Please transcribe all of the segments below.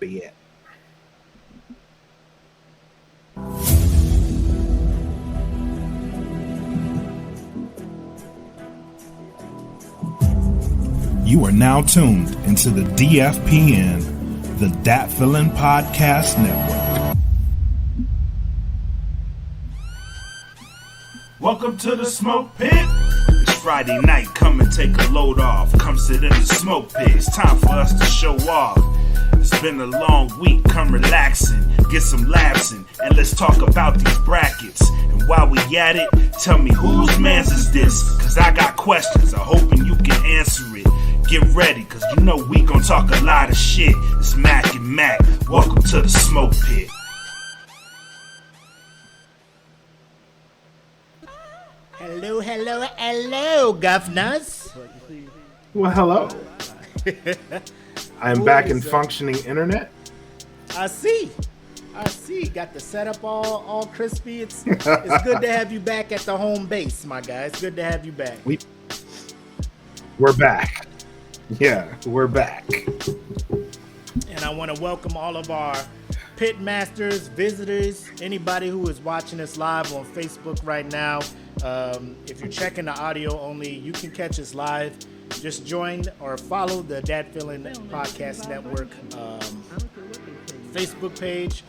Pit. You are now tuned into the DFPN, the Dat Feelin Podcast Network. Welcome to the Smoke Pit. It's Friday night, come and take a load off. Come sit in the smoke pit, it's time for us to show off. It's been a long week, come relaxing, get some laughs in, and let's talk about these brackets. And while we at it, tell me whose mans is this? Cause I got questions, I'm hoping you can answer it. Get ready, cause you know we gon' talk a lot of shit. It's Makk and Mac, welcome to the Smoke Pit. Hello, hello, hello, governors. Well, hello. I'm back in functioning internet. I see. Got the setup all crispy. It's good to have you back at the home base, my guy. It's good to have you back. We're back. Yeah, we're back. And I want to welcome all of our pitmasters, visitors, anybody who is watching us live on Facebook right now. If you're checking the audio only, you can catch us live. Just join or follow the Dat Feelin Podcast Network Facebook page,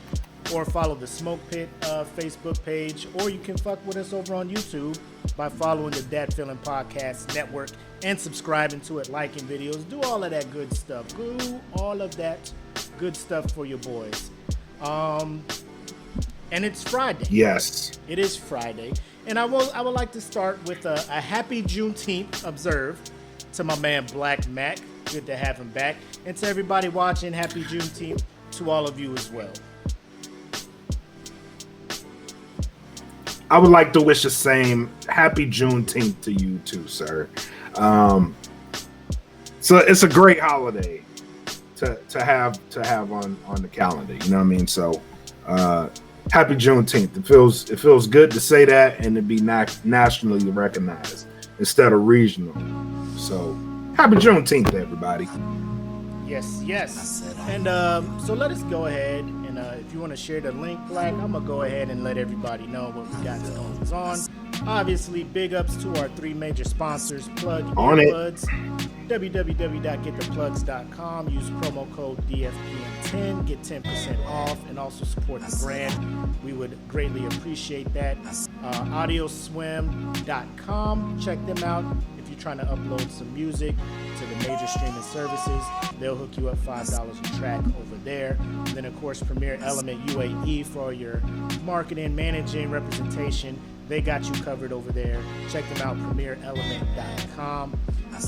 or follow the Smoke Pit Facebook page, or you can fuck with us over on YouTube by following the Dat Feelin Podcast Network and subscribing to it, liking videos, do all of that good stuff. Do all of that good stuff for your boys. And it's Friday. Yes. It is Friday. And I would like to start with a happy Juneteenth observed to my man Black Mac. Good to have him back. And to everybody watching, happy Juneteenth to all of you as well. I would like to wish the same happy Juneteenth to you too, sir. So it's a great holiday to have on the calendar. You know what I mean? So happy Juneteenth. It feels good to say that and to be nationally recognized instead of regional. So happy Juneteenth, everybody. Yes. And so let us go ahead and if you want to share the link, Black, I'm going to go ahead and let everybody know what we got going on. Obviously, big ups to our three major sponsors. Plug on Earbuds, www.gettheplugs.com. Use promo code DFPN10, get 10% off, and also support the brand. We would greatly appreciate that. Audioswim.com, check them out. If you're trying to upload some music to the major streaming services, they'll hook you up $5 a track over there. And then, of course, Premier Element UAE for your marketing, managing, representation. They got you covered over there. Check them out, premierelement.com.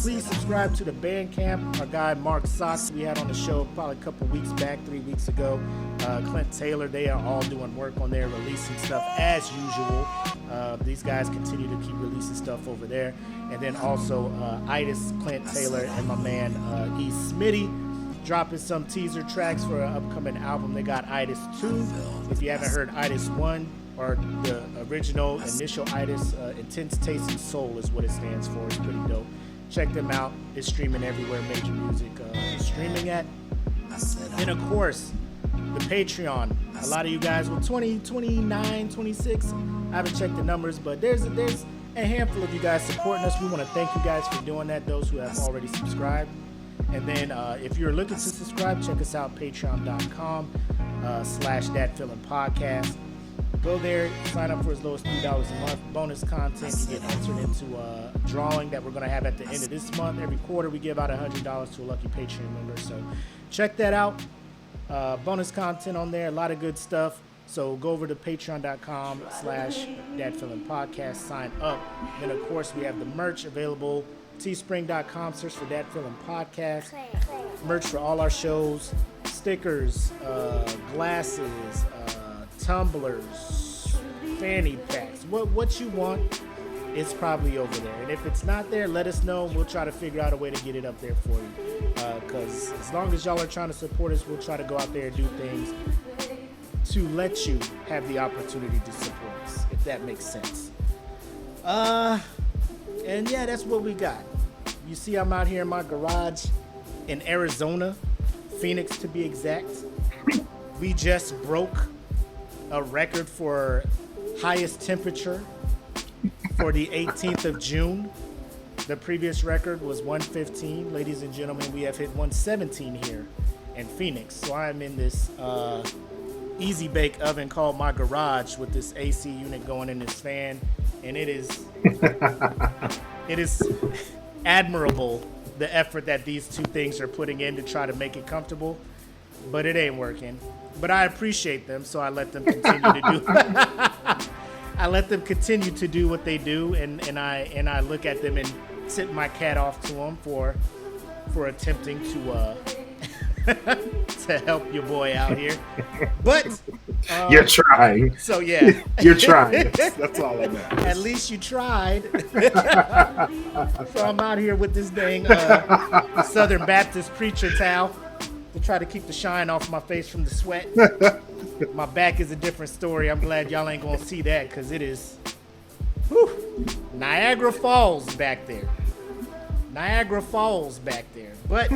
Please subscribe to the Bandcamp. Our guy Mark Sox we had on the show probably a couple weeks back, 3 weeks ago. Clint Taylor, they are all doing work on there, releasing stuff as usual. These guys continue to keep releasing stuff over there. And then also Itis, Clint Taylor, and my man E. Smitty dropping some teaser tracks for an upcoming album. They got Itis 2. If you haven't heard Itis 1, or the original initial Itis, Intense Taste and Soul is what it stands for. It's pretty dope. Check them out. It's streaming everywhere major music is streaming at. And of course, the Patreon. A lot of you guys were 20, 29, 26. I haven't checked the numbers, but there's a handful of you guys supporting us. We want to thank you guys for doing that, those who have already subscribed. And then if you're looking to subscribe, check us out, patreon.com/DatFeelinPodcast. Go there, sign up for as low as $3 a month. Bonus content, you get entered into a drawing that we're going to have at the end of this month. Every quarter, we give out $100 to a lucky Patreon member. So check that out. Bonus content on there, a lot of good stuff. So go over to patreon.com/DatFeelinPodcast, sign up. Then, of course, we have the merch available. Teespring.com, search for Dat Feelin Podcast. Merch for all our shows, stickers, glasses, tumblers, fanny packs. What you want, it's probably over there. And if it's not there, let us know. We'll try to figure out a way to get it up there for you. Because as long as y'all are trying to support us, we'll try to go out there and do things to let you have the opportunity to support us, if that makes sense. And yeah, that's what we got. You see, I'm out here in my garage in Arizona, Phoenix to be exact. We just broke a record for highest temperature for the 18th of June. The previous record was 115. Ladies and gentlemen, we have hit 117 here in Phoenix. So I'm in this easy bake oven called my garage with this AC unit going in this fan, and it is admirable the effort that these two things are putting in to try to make it comfortable, but it ain't working. But I appreciate them, so I let them continue to do. I let them continue to do what they do, and I look at them and tip my cat off to them for attempting to to help your boy out here. But you're trying. So yeah, you're trying. That's all I know. At least you tried. So I'm out here with this dang Southern Baptist preacher towel to try to keep the shine off my face from the sweat. My back is a different story. I'm glad y'all ain't gonna see that, because it is Niagara Falls back there. Niagara Falls back there. But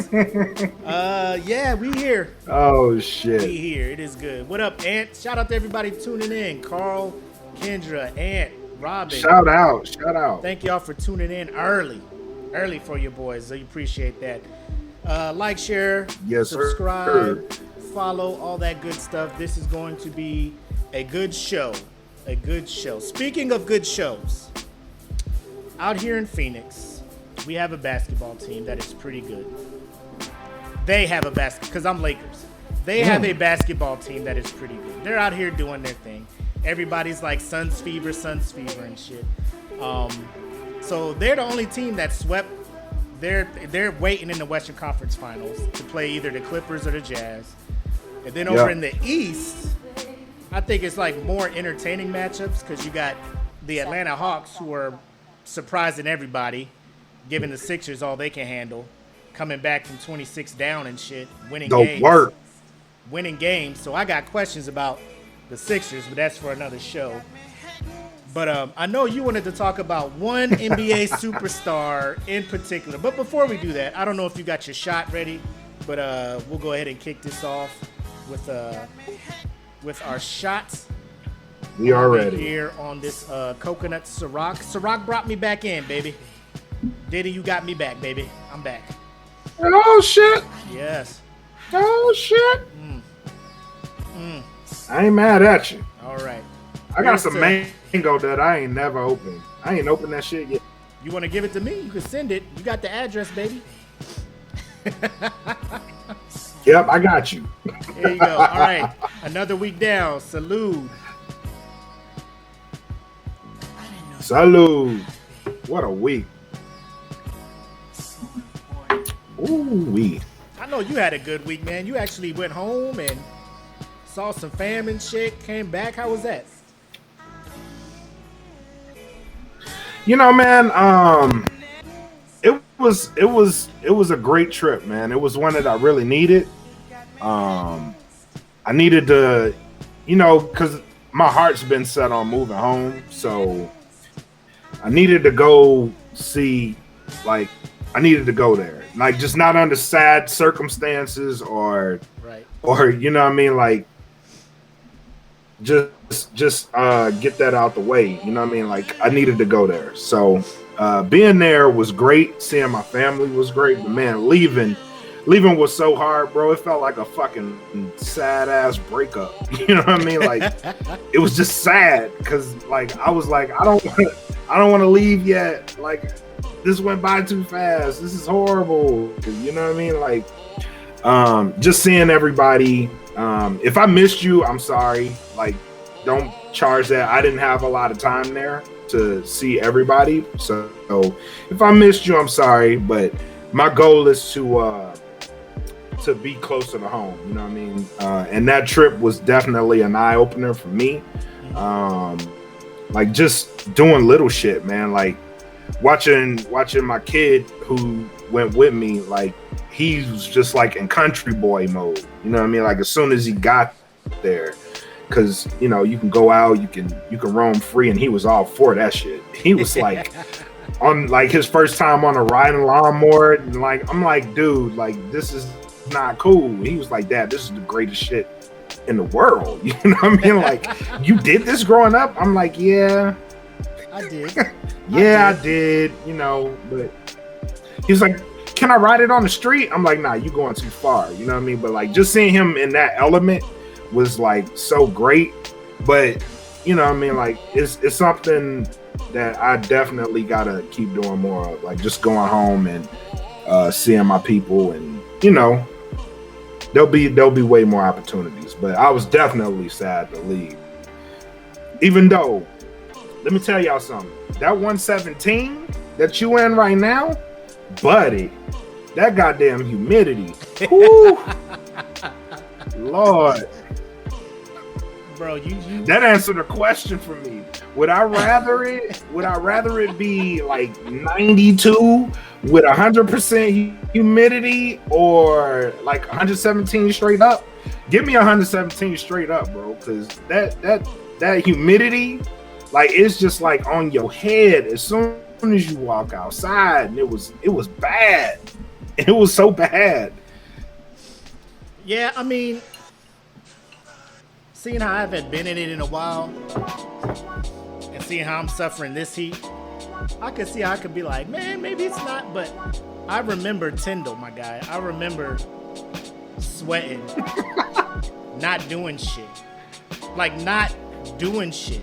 yeah, we here. Oh shit. We here. It is good. What up, Ant? Shout out to everybody tuning in. Carl, Kendra, Ant, Robin. Shout out. Thank y'all for tuning in early for your boys. So you appreciate that. Like, share, yes, subscribe, follow, all that good stuff. This is going to be a good show. A good show. Speaking of good shows, out here in Phoenix, we have a basketball team that is pretty good. They have a because I'm Lakers. They have a basketball team that is pretty good. They're out here doing their thing. Everybody's like Suns fever and shit. So they're the only team that swept. They're waiting in the Western Conference Finals to play either the Clippers or the Jazz. And then over in the East, I think it's like more entertaining matchups, because you got the Atlanta Hawks, who are surprising everybody, giving the Sixers all they can handle, coming back from 26 down and shit, winning games. So I got questions about the Sixers, but that's for another show. But I know you wanted to talk about one NBA superstar in particular. But before we do that, I don't know if you got your shot ready, but we'll go ahead and kick this off with our shots. We are ready here on this coconut Ciroc. Ciroc brought me back in, baby. Diddy, you got me back, baby. I'm back. Oh shit. Yes. Oh shit. I ain't mad at you. All right. I got some mango that I ain't never opened. I ain't opened that shit yet. You want to give it to me? You can send it. You got the address, baby. Yep, I got you. There you go. All right. Another week down. Salute. Salute. What a week. Ooh-wee. I know you had a good week, man. You actually went home and saw some fam and shit, came back. How was that? You know, man, it was a great trip, man. It was one that I really needed. I needed to, because my heart's been set on moving home, so I needed to go see, I needed to go there, just not under sad circumstances or you know what I mean, just get that out the way, you know what I mean? I needed to go there. So being there was great. Seeing my family was great. But man, leaving was so hard, bro. It felt like a fucking sad ass breakup. You know what I mean? It was just sad because I was like, I don't want to leave yet. This went by too fast. This is horrible. You know what I mean? Just seeing everybody. If I missed you, I'm sorry. Don't charge that. I didn't have a lot of time there to see everybody. So if I missed you, I'm sorry. But my goal is to be closer to home. You know what I mean? And that trip was definitely an eye opener for me. Just doing little shit, man. Watching my kid who went with me. He was just in country boy mode. You know what I mean? As soon as he got there, because you can go out, you can roam free, and he was all for that shit. He was on his first time on a riding lawnmower, and I'm like, dude, this is not cool. He was like, Dad, this is the greatest shit in the world. You know what I mean? Like, you did this growing up? I'm like, yeah. I did. I did, you know, but he was like, can I ride it on the street? I'm like, nah, you going too far. You know what I mean? But like, just seeing him in that element was like so great. But you know what I mean? Like, it's something that I definitely gotta keep doing more of. Like, just going home and seeing my people, and you know, there'll be way more opportunities. But I was definitely sad to leave. Even though, let me tell y'all something. That 117 that you in right now, buddy, that goddamn humidity. Woo, Lord. Bro, that answered a question for me. Would I rather it be like 92 with 100% humidity, or like 117 straight up? Give me 117 straight up, bro, because that humidity, like, it's just like on your head as soon as you walk outside, and it was bad. It was so bad. Yeah, I mean, seeing how I haven't been in it in a while, and seeing how I'm suffering this heat, I could see how I could be like, man, maybe it's not. But I remember Tyndall, my guy. I remember sweating, not doing shit. Like, not doing shit.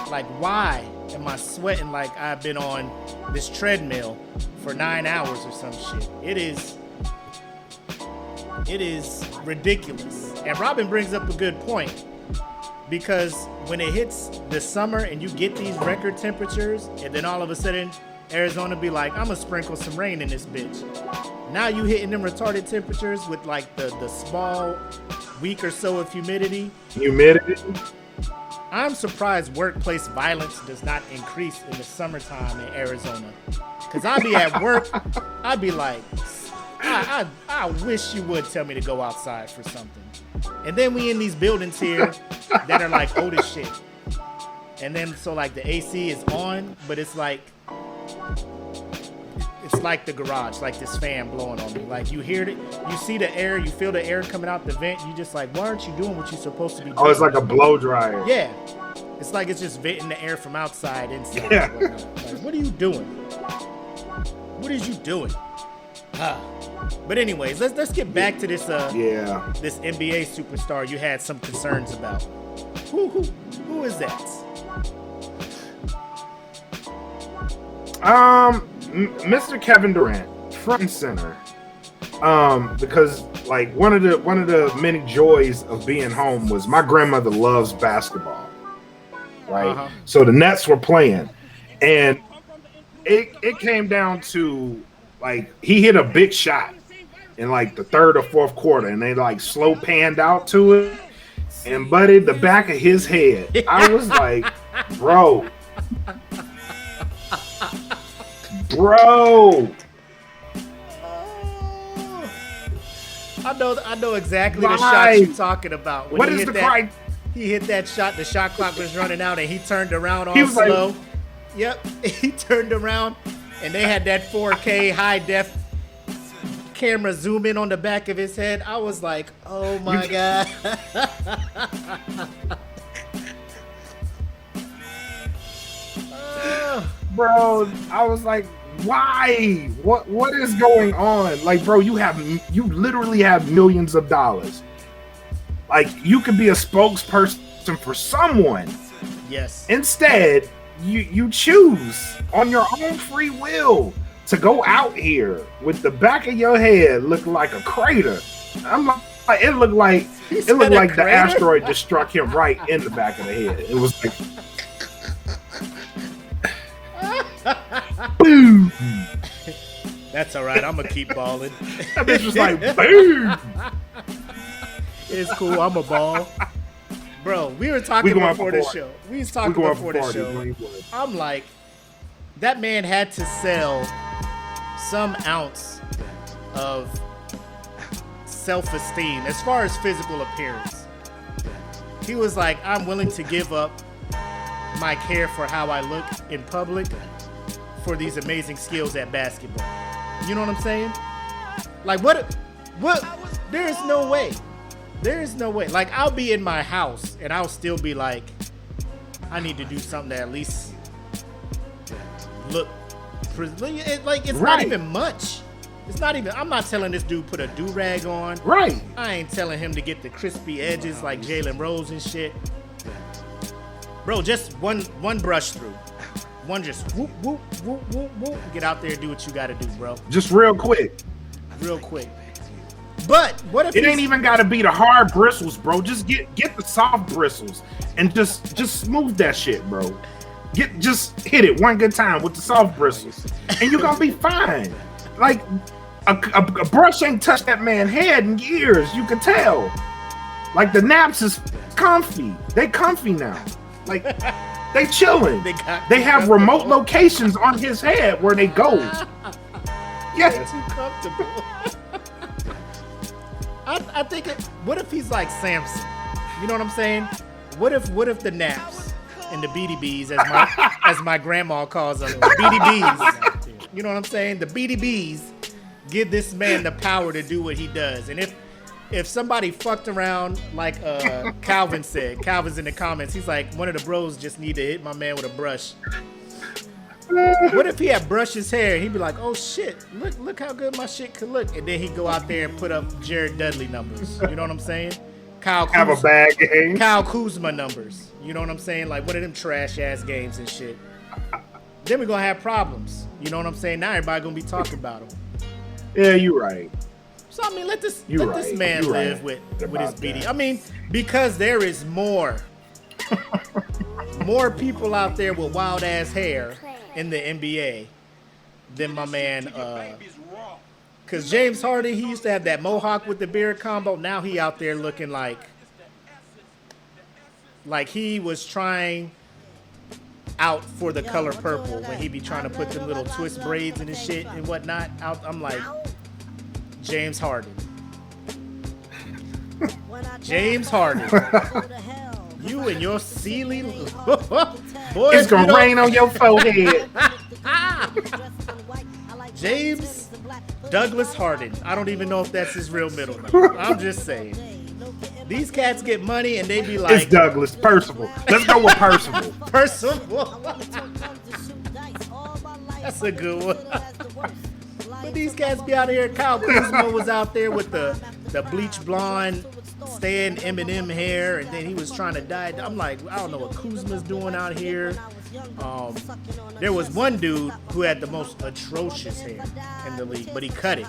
Like, why am I sweating like I've been on this treadmill for 9 hours or some shit? It is ridiculous. And Robin brings up a good point, because when it hits the summer and you get these record temperatures, and then all of a sudden Arizona be like, I'm gonna sprinkle some rain in this bitch. Now you hitting them retarded temperatures with like the small week or so of humidity. I'm surprised workplace violence does not increase in the summertime in Arizona. Cause I'd be at work, I'd be like, I wish you would tell me to go outside for something. And then we in these buildings here that are like old as shit. And then so like the AC is on, but it's like the garage, like this fan blowing on me. Like, you hear it, you see the air, you feel the air coming out the vent. You just like, why aren't you doing what you're supposed to be doing? Oh, it's like a blow dryer. Yeah, it's like it's just venting the air from outside inside. Yeah. Like, what are you doing? What is you doing? But anyways, let's get back to this this NBA superstar you had some concerns about. Who is that? Mr. Kevin Durant, front and center. Because like one of the many joys of being home was my grandmother loves basketball, right? So the Nets were playing, and it came down to, like, he hit a big shot in like the third or fourth quarter, and they like slow panned out to it, and buddy, the back of his head, I was like, bro. I know exactly the shot you're talking about. When what is the cry? He hit that shot, the shot clock was running out, and he turned around all slow. Like, yep, he turned around, and they had that 4K high def camera zoom in on the back of his head. I was like, oh my God. Bro, I was like, why? What is going on? Like, bro, you literally have millions of dollars. Like, you could be a spokesperson for someone. Yes. Instead, you choose on your own free will to go out here with the back of your head looking like a crater. I'm like, it looked like the asteroid just struck him right in the back of the head. It was like, boom. That's all right. I'm gonna keep balling. That bitch was like, boom. It's cool. I'm a ball. Bro, we were talking before the show. We was talking before the show. I'm like, that man had to sell some ounce of self-esteem as far as physical appearance. He was like, I'm willing to give up my care for how I look in public for these amazing skills at basketball. You know what I'm saying? Like, what? There is no way. There is no way. Like, I'll be in my house and I'll still be like, I need to do something that at least look. It's not even much. It's not even. I'm not telling this dude put a do-rag on. Right. I ain't telling him to get the crispy edges like Jalen Rose and shit. Bro, just one brush through. One just whoop, whoop, whoop, whoop, whoop. Get out there and do what you gotta do, bro. Just real quick. Real quick. But what if it ain't even gotta be the hard bristles, bro? Just get the soft bristles and just smooth that shit, bro. Just hit it one good time with the soft bristles, and you're gonna be fine. Like a brush ain't touched that man's head in years. You can tell. Like the naps is comfy. They comfy now. Like they chilling. They have remote locations on his head where they go. Yeah, too comfortable. I think what if he's like Samson? You know what I'm saying? What if the naps and the BDBs, as my grandma calls them, the BDBs. You know what I'm saying? The BDBs give this man the power to do what he does. And if somebody fucked around, like Calvin said, Calvin's in the comments, he's like, one of the bros just need to hit my man with a brush. What if he had brushed his hair and he'd be like, oh shit, look how good my shit could look. And then he'd go out there and put up Jared Dudley numbers. You know what I'm saying? Have a bad game. Kyle Kuzma numbers. You know what I'm saying? Like one of them trash ass games and shit. Then we're gonna have problems. You know what I'm saying? Now everybody gonna be talking about him. Yeah, you're right. So I mean, let this man live with his BD. I mean, because there is more people out there with wild ass hair in the NBA than my man. Because James Harden, he used to have that mohawk with the beard combo. Now he out there looking like he was trying out for the color purple when he be trying to put them little twist braids in his shit and whatnot. I'm like, James Harden. James Harden. You and your Sealy. Boy, it's gonna rain on your forehead. James Douglas Harden. I don't even know if that's his real middle name. I'm just saying. These cats get money and they be like, it's Douglas Percival. Let's go with Percival. Percival. That's a good one. But these cats be out here. Kyle Kuzma was out there with the bleach blonde Stan Eminem hair, and then he was trying to dye it. I'm like, I don't know what Kuzma's doing out here. There was one dude who had the most atrocious hair in the league, but he cut it.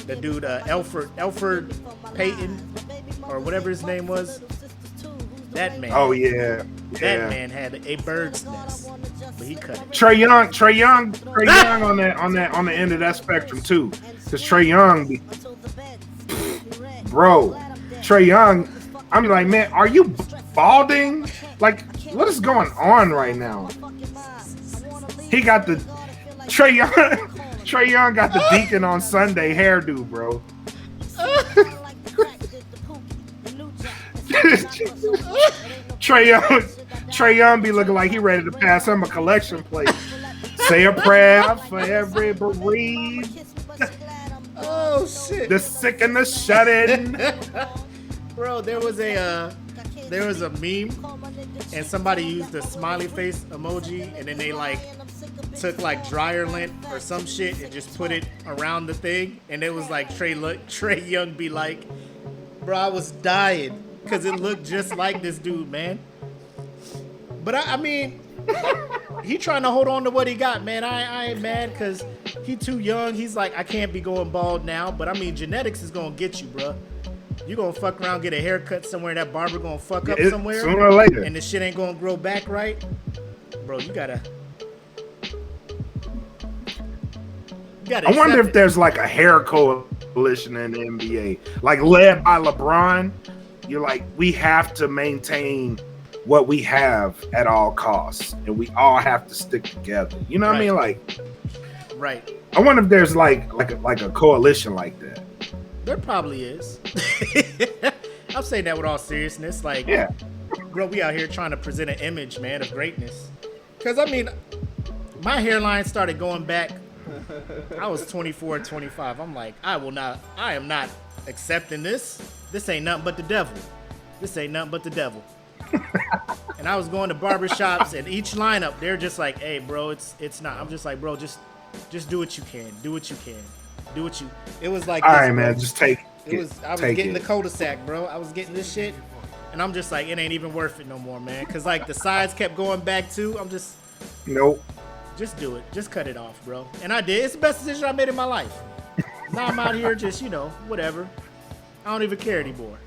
The dude, Elford Payton, or whatever his name was. That man. Oh yeah. That man had a bird's nest, but he cut it. Trae Young on the end of that spectrum too, because Trae Young, bro, Trae Young, I'm like, man, are you balding? Like, what is going on right now? He got the Trae Young got the Deacon on Sunday hairdo, bro. Trae Young be looking like he ready to pass him a collection plate. Say a prayer for every bereaved. Oh shit! The sick and the shut in. Bro, there was a meme, and somebody used the smiley face emoji, and then they like took like dryer lint or some shit and just put it around the thing, and it was like Trae Young be like, bro, I was dying because it looked just like this dude, man. But I mean, he trying to hold on to what he got, man. I ain't mad because he too young. He's like, I can't be going bald now. But I mean, genetics is gonna get you, bro. You gonna fuck around, get a haircut somewhere, that barber gonna fuck up somewhere, sooner or later, and the shit ain't gonna grow back right, bro. You gotta. I wonder if there's like a hair coalition in the NBA, like led by LeBron. You're like, we have to maintain what we have at all costs, and we all have to stick together. You know what I mean? Like, right. I wonder if there's like a coalition like that. There probably is. I'm saying that with all seriousness. Like, yeah, bro, we out here trying to present an image, man, of greatness. Because I mean, my hairline started going back. I was 24, 25. I'm like, I am not accepting this ain't nothing but the devil. This ain't nothing but the devil. And I was going to barbershops, and each lineup, they're just like, hey, bro, it's not. I'm just like, bro, just do what you can. Do what you can. Do what you. It was like, all this, right, bro. man, just take it. I was getting the cul-de-sac, bro. I was getting this shit, and I'm just like, it ain't even worth it no more, man. Cause like the sides kept going back too. I'm just, nope. Just do it. Just cut it off, bro. And I did. It's the best decision I made in my life. Now I'm out here just, whatever. I don't even care anymore.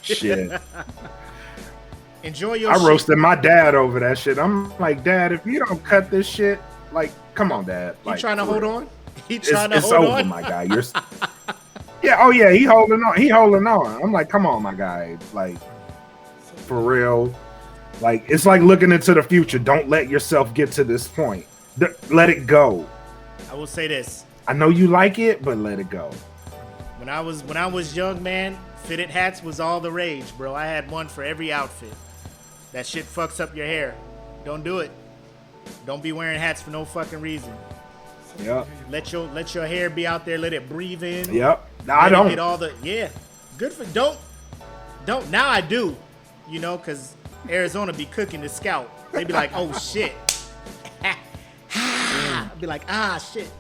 Shit. Enjoy your shit. I roasted my dad over that shit. I'm like, Dad, if you don't cut this shit, like, come on, Dad. He like, trying to hold on? It's over, my guy. Yeah, oh yeah, he holding on. I'm like, come on, my guy. Like, for real. Like, it's like looking into the future. Don't let yourself get to this point. Let it go. I will say this. I know you like it, but let it go. When I was young, man, fitted hats was all the rage, bro. I had one for every outfit. That shit fucks up your hair. Don't do it. Don't be wearing hats for no fucking reason. Yep. Let your hair be out there. Let it breathe in. Yep. I don't get all the Good for don't. Now I do. Because Arizona be cooking the scalp. They be like, oh shit. I'd be like, shit.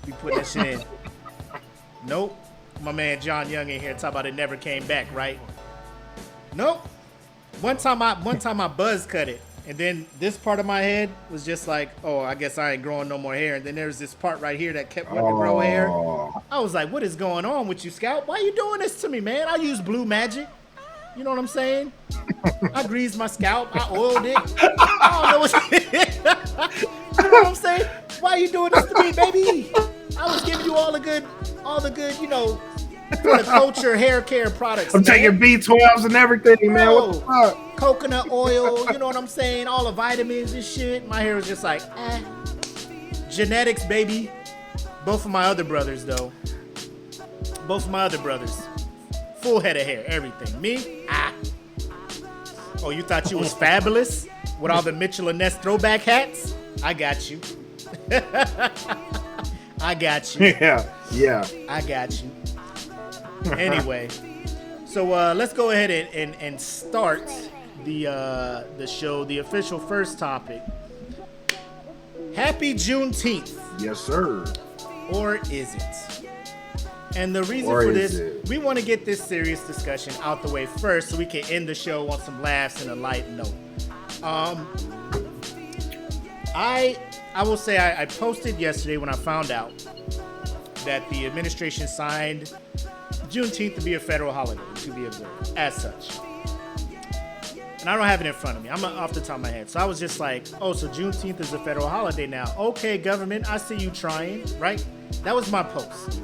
Be putting that shit in. Nope. My man John Young in here talking about it never came back, right? Nope. One time I buzz cut it, and then this part of my head was just like, oh, I guess I ain't growing no more hair. And then there's this part right here that kept wanting to grow hair. I was like, what is going on with you, Scout? Why you doing this to me, man? I use Blue Magic. You know what I'm saying? I greased my scalp. I oiled it. I don't know you know what I'm saying? Why you doing this to me, baby? I was giving you all the good, for the culture hair care products. I'm taking B12s and everything, man. What the fuck? Coconut oil, you know what I'm saying? All the vitamins and shit. My hair was just like, genetics, baby. Both of my other brothers, though. Full head of hair, everything. Me, Oh, you thought you was fabulous with all the Mitchell and Ness throwback hats? I got you. I got you. Yeah. I got you. Anyway, so let's go ahead and start the show. The official first topic. Happy Juneteenth. Yes, sir. Or is it? And the reason for this, we want to get this serious discussion out the way first so we can end the show on some laughs and a light note. I will say I posted yesterday when I found out that the administration signed Juneteenth to be a federal holiday, to be observed as such. And I don't have it in front of me. I'm off the top of my head. So I was just like, oh, so Juneteenth is a federal holiday now. Okay, government, I see you trying, right? That was my post.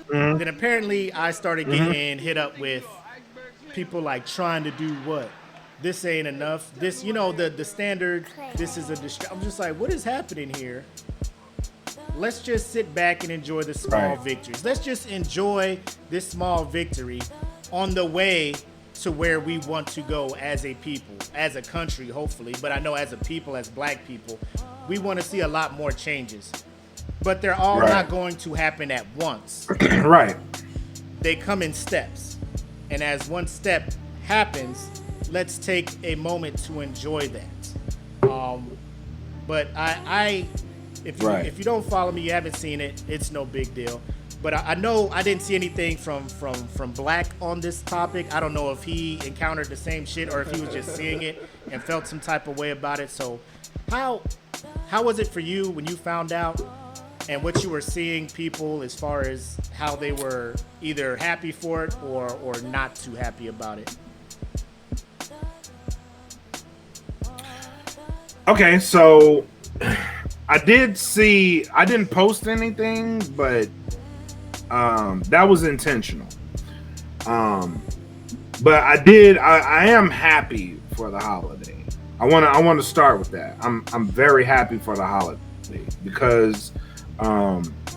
Mm-hmm. Then apparently I started getting hit up with people like trying to do what? This ain't enough. This, the standard, this is a I'm just like, what is happening here? Let's just sit back and enjoy the small victories. Let's just enjoy this small victory on the way to where we want to go as a people, as a country, hopefully. But I know as a people, as black people, we want to see a lot more changes. But they're all not going to happen at once. Right. They come in steps. And as one step happens, let's take a moment to enjoy that. But if you don't follow me, you haven't seen it, it's no big deal. But I know I didn't see anything from Black on this topic. I don't know if he encountered the same shit or if he was just seeing it and felt some type of way about it. So how was it for you when you found out and what you were seeing people as far as how they were either happy for it or not too happy about it? Okay, so I didn't post anything, but that was intentional. But I am happy for the holiday. I want to start with that. I'm very happy for the holiday because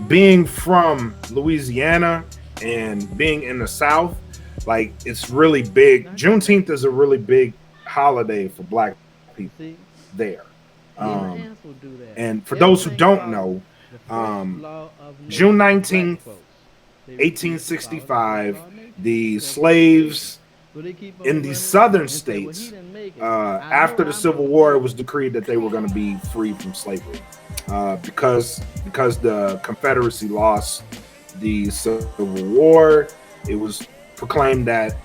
being from Louisiana and being in the South, like, it's really big. Juneteenth is a really big holiday for black people there. And for those who don't know, June 19th, 1865, the slaves in the southern states, after the Civil War, it was decreed that they were going to be free from slavery because the Confederacy lost the Civil War. It was proclaimed that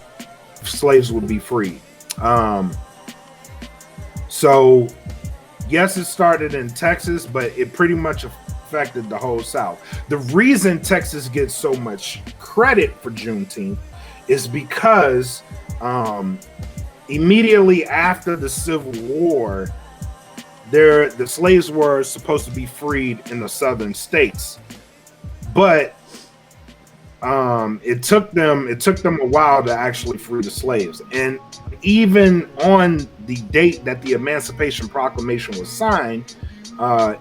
slaves would be free. So, yes, it started in Texas, but it pretty much affected the whole South. The reason Texas gets so much credit for Juneteenth is because immediately after the Civil War, the slaves were supposed to be freed in the southern states, but it took them a while to actually free the slaves. And even on the date that the Emancipation Proclamation was signed,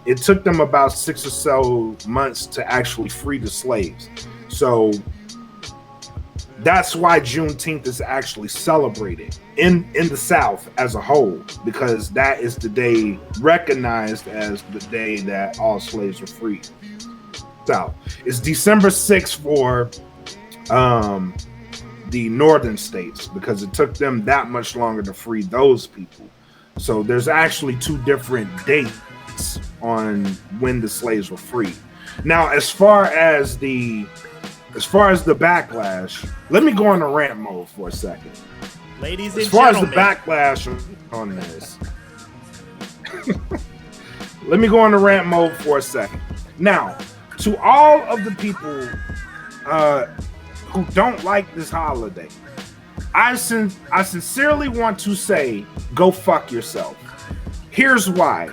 it took them about 6 or so months to actually free the slaves. So that's why Juneteenth is actually celebrated in the South as a whole, because that is the day recognized as the day that all slaves were freed. South. It's December 6th for the northern states, because it took them that much longer to free those people. So there's actually 2 different dates on when the slaves were freed. Now, as far as the backlash, let me go on a rant mode for a second. Ladies and as far gentlemen, as the backlash on this, let me go on a rant mode for a second. Now, to all of the people who don't like this holiday, I sincerely want to say, go fuck yourself. Here's why.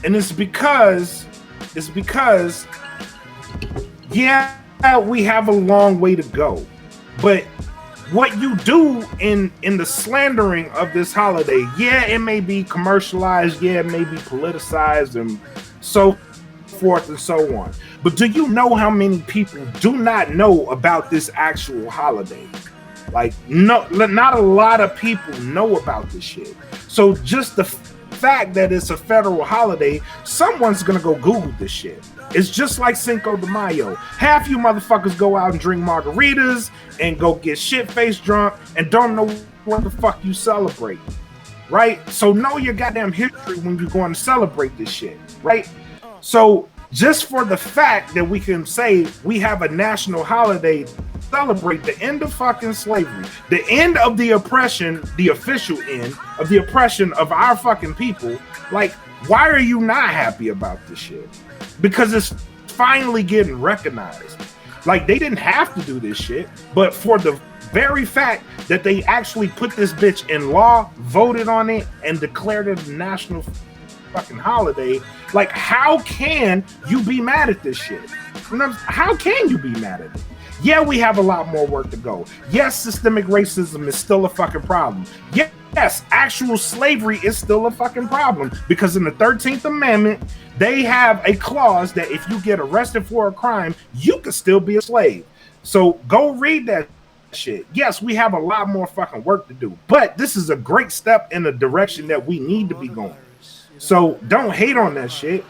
And it's because, yeah, we have a long way to go. But what you do in the slandering of this holiday, yeah, it may be commercialized, yeah, it may be politicized and so forth and so on. But do you know how many people do not know about this actual holiday? Like, no, not a lot of people know about this shit. So just the fact that it's a federal holiday, someone's gonna go Google this shit. It's just like Cinco de Mayo. Half you motherfuckers go out and drink margaritas and go get shit-faced drunk and don't know what the fuck you celebrate, right? So know your goddamn history when you're going to celebrate this shit, right? So just for the fact that we can say we have a national holiday to celebrate the end of fucking slavery, the end of the oppression, the official end of the oppression of our fucking people, like, why are you not happy about this shit? Because it's finally getting recognized. Like, they didn't have to do this shit, but for the very fact that they actually put this bitch in law, voted on it, and declared it a national fucking holiday, like, how can you be mad at this shit? How can you be mad at it? Yeah, we have a lot more work to go. Yes, systemic racism is still a fucking problem. Yes, actual slavery is still a fucking problem, because in the 13th Amendment, they have a clause that if you get arrested for a crime, you can still be a slave. So go read that shit. Yes, we have a lot more fucking work to do, but this is a great step in the direction that we need to be going. So don't hate on that shit.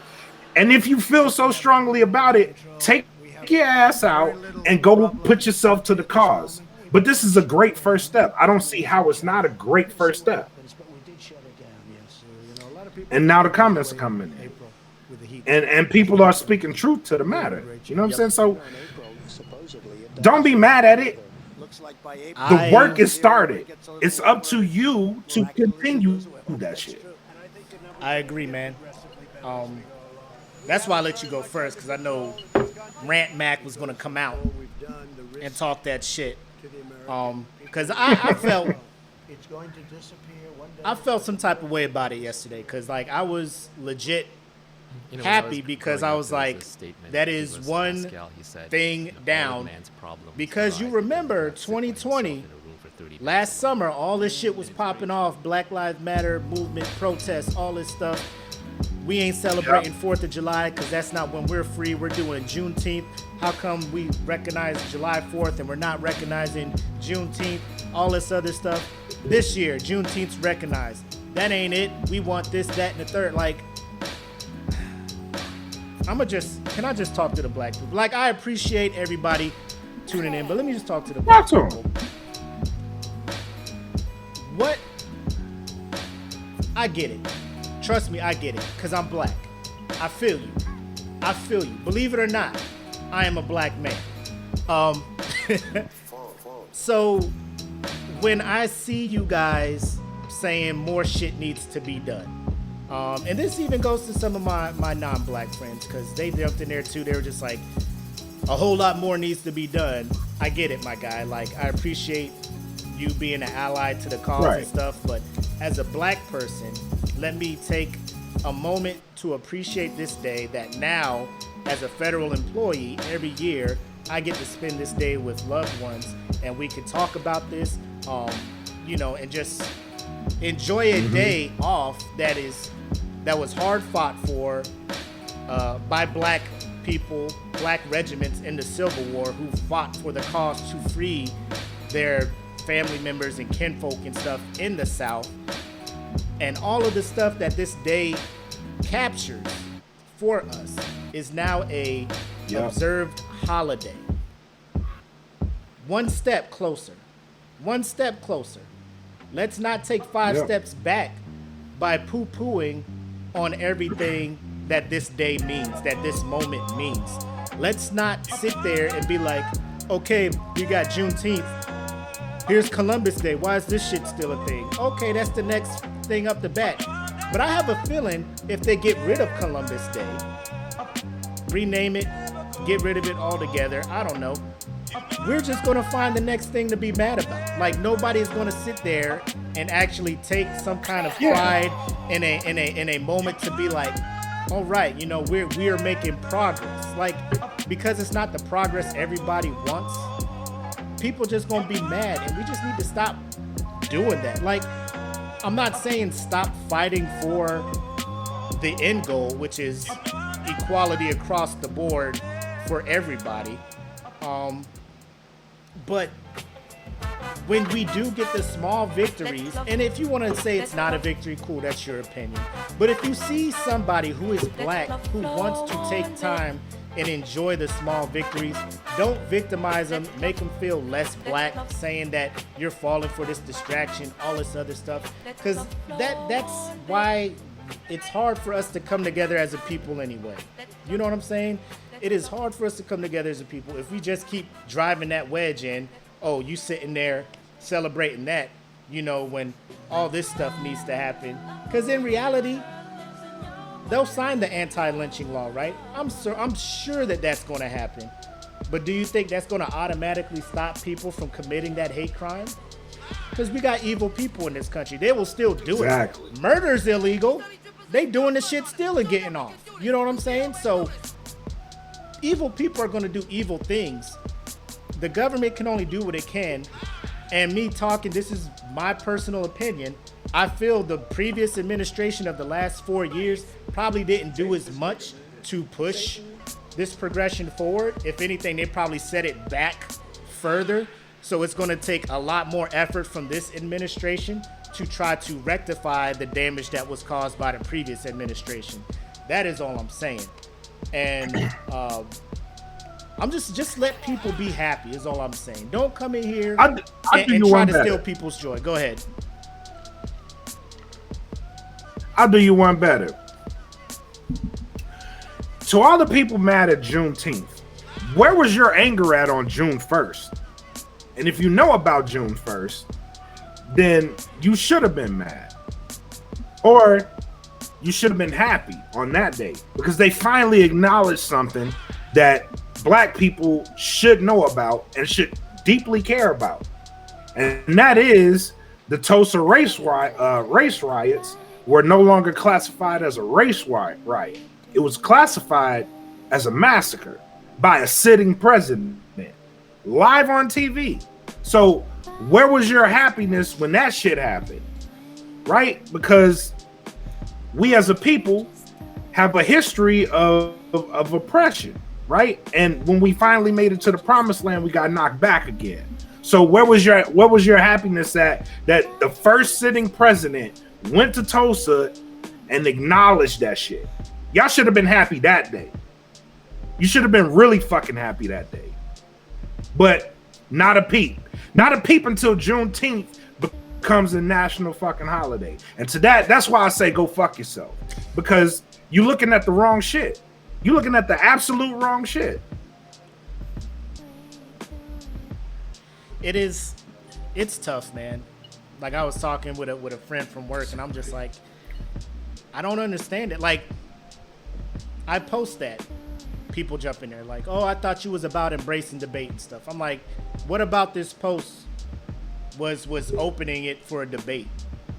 And if you feel so strongly about it, take your ass out and go put yourself to the cause. But this is a great first step. I don't see how it's not a great first step. And now the comments are coming in. And people are speaking truth to the matter. You know what I'm saying? So don't be mad at it. The work is started. It's up to you to continue that shit. I agree, man. That's why I let you go first, because I know Rant Mac was going to come out and talk that shit. Because I felt some type of way about it yesterday, because like I was legit happy, because I was like, that is one thing down. Because you remember 2020, last summer, all this shit was popping off. Black Lives Matter movement, protests, all this stuff. We ain't celebrating 4th of July because that's not when we're free. We're doing Juneteenth. How come we recognize July 4th and we're not recognizing Juneteenth? All this other stuff. This year, Juneteenth's recognized. That ain't it. We want this, that, and the third. Like, I'ma just can I just talk to the black people? Like, I appreciate everybody tuning in, but let me just talk to the black people. What? I get it. Trust me, I get it, because I'm black. I feel you. I feel you. Believe it or not, I am a black man. So when I see you guys saying more shit needs to be done, and this even goes to some of my non-black friends, because they jumped in there too. They were just like, a whole lot more needs to be done. I get it, my guy. Like, I appreciate you being an ally to the cause and stuff, but as a black person, let me take a moment to appreciate this day, that now, as a federal employee, every year I get to spend this day with loved ones, and we can talk about this, you know, and just enjoy a day off that was hard fought for by black people, black regiments in the Civil War, who fought for the cause to free their family members and kinfolk and stuff in the South. And all of the stuff that this day captures for us is now a observed holiday. One step closer. One step closer. Let's not take 5 steps back by poo-pooing on everything that this day means, that this moment means. Let's not sit there and be like, okay, we got Juneteenth. Here's Columbus Day. Why is this shit still a thing? Okay, that's the next thing up the bat. But I have a feeling if they get rid of Columbus Day, rename it, get rid of it altogether, I don't know, we're just going to find the next thing to be mad about. Like, nobody's going to sit there and actually take some kind of pride in a moment to be like, all right, you know, we are making progress. Like, because it's not the progress everybody wants, people just gonna be mad, and we just need to stop doing that. Like, I'm not saying stop fighting for the end goal, which is equality across the board for everybody. But when we do get the small victories, and if you want to say it's not a victory, cool, that's your opinion. But if you see somebody who is black, who wants to take time and enjoy the small victories, don't victimize them, make them feel less black, saying that you're falling for this distraction, all this other stuff. Because that's why it's hard for us to come together as a people anyway. You know what I'm saying? It is hard for us to come together as a people if we just keep driving that wedge in. Oh, you sitting there celebrating that, you know, when all this stuff needs to happen. Because in reality, they'll sign the anti-lynching law, right? I'm sure that that's going to happen. But do you think that's going to automatically stop people from committing that hate crime? Because we got evil people in this country. They will still do it. Murder's illegal. They doing the shit still and getting off. You know what I'm saying? So evil people are going to do evil things. The government can only do what it can. And me talking, this is my personal opinion, I feel the previous administration of the last 4 years probably didn't do as much to push this progression forward. If anything, they probably set it back further. So it's going to take a lot more effort from this administration to try to rectify the damage that was caused by the previous administration. That is all I'm saying. And I'm just let people be happy is all I'm saying. Don't come in here and try to steal people's joy. Go ahead. I'll do you one better. To all the people mad at Juneteenth, where was your anger at on June 1st? And if you know about June 1st, then you should have been mad. Or you should have been happy on that day, because they finally acknowledged something that black people should know about and should deeply care about. And that is the Tulsa race riots were no longer classified as a race riot. It was classified as a massacre by a sitting president, live on TV. So where was your happiness when that shit happened? Right? Because we as a people have a history of oppression, right? And when we finally made it to the promised land, we got knocked back again. So what was your happiness at that the first sitting president went to Tulsa and acknowledged that shit? Y'all should have been happy that day. You should have been really fucking happy that day. But not a peep. Not a peep until Juneteenth becomes a national fucking holiday. And to that's why I say go fuck yourself. Because you're looking at the wrong shit. You're looking at the absolute wrong shit. It's tough, man. Like, I was talking with a friend from work, and I'm just like, I don't understand it. Like, I post that. People jump in there like, oh, I thought you was about embracing debate and stuff. I'm like, what about this post was opening it for a debate?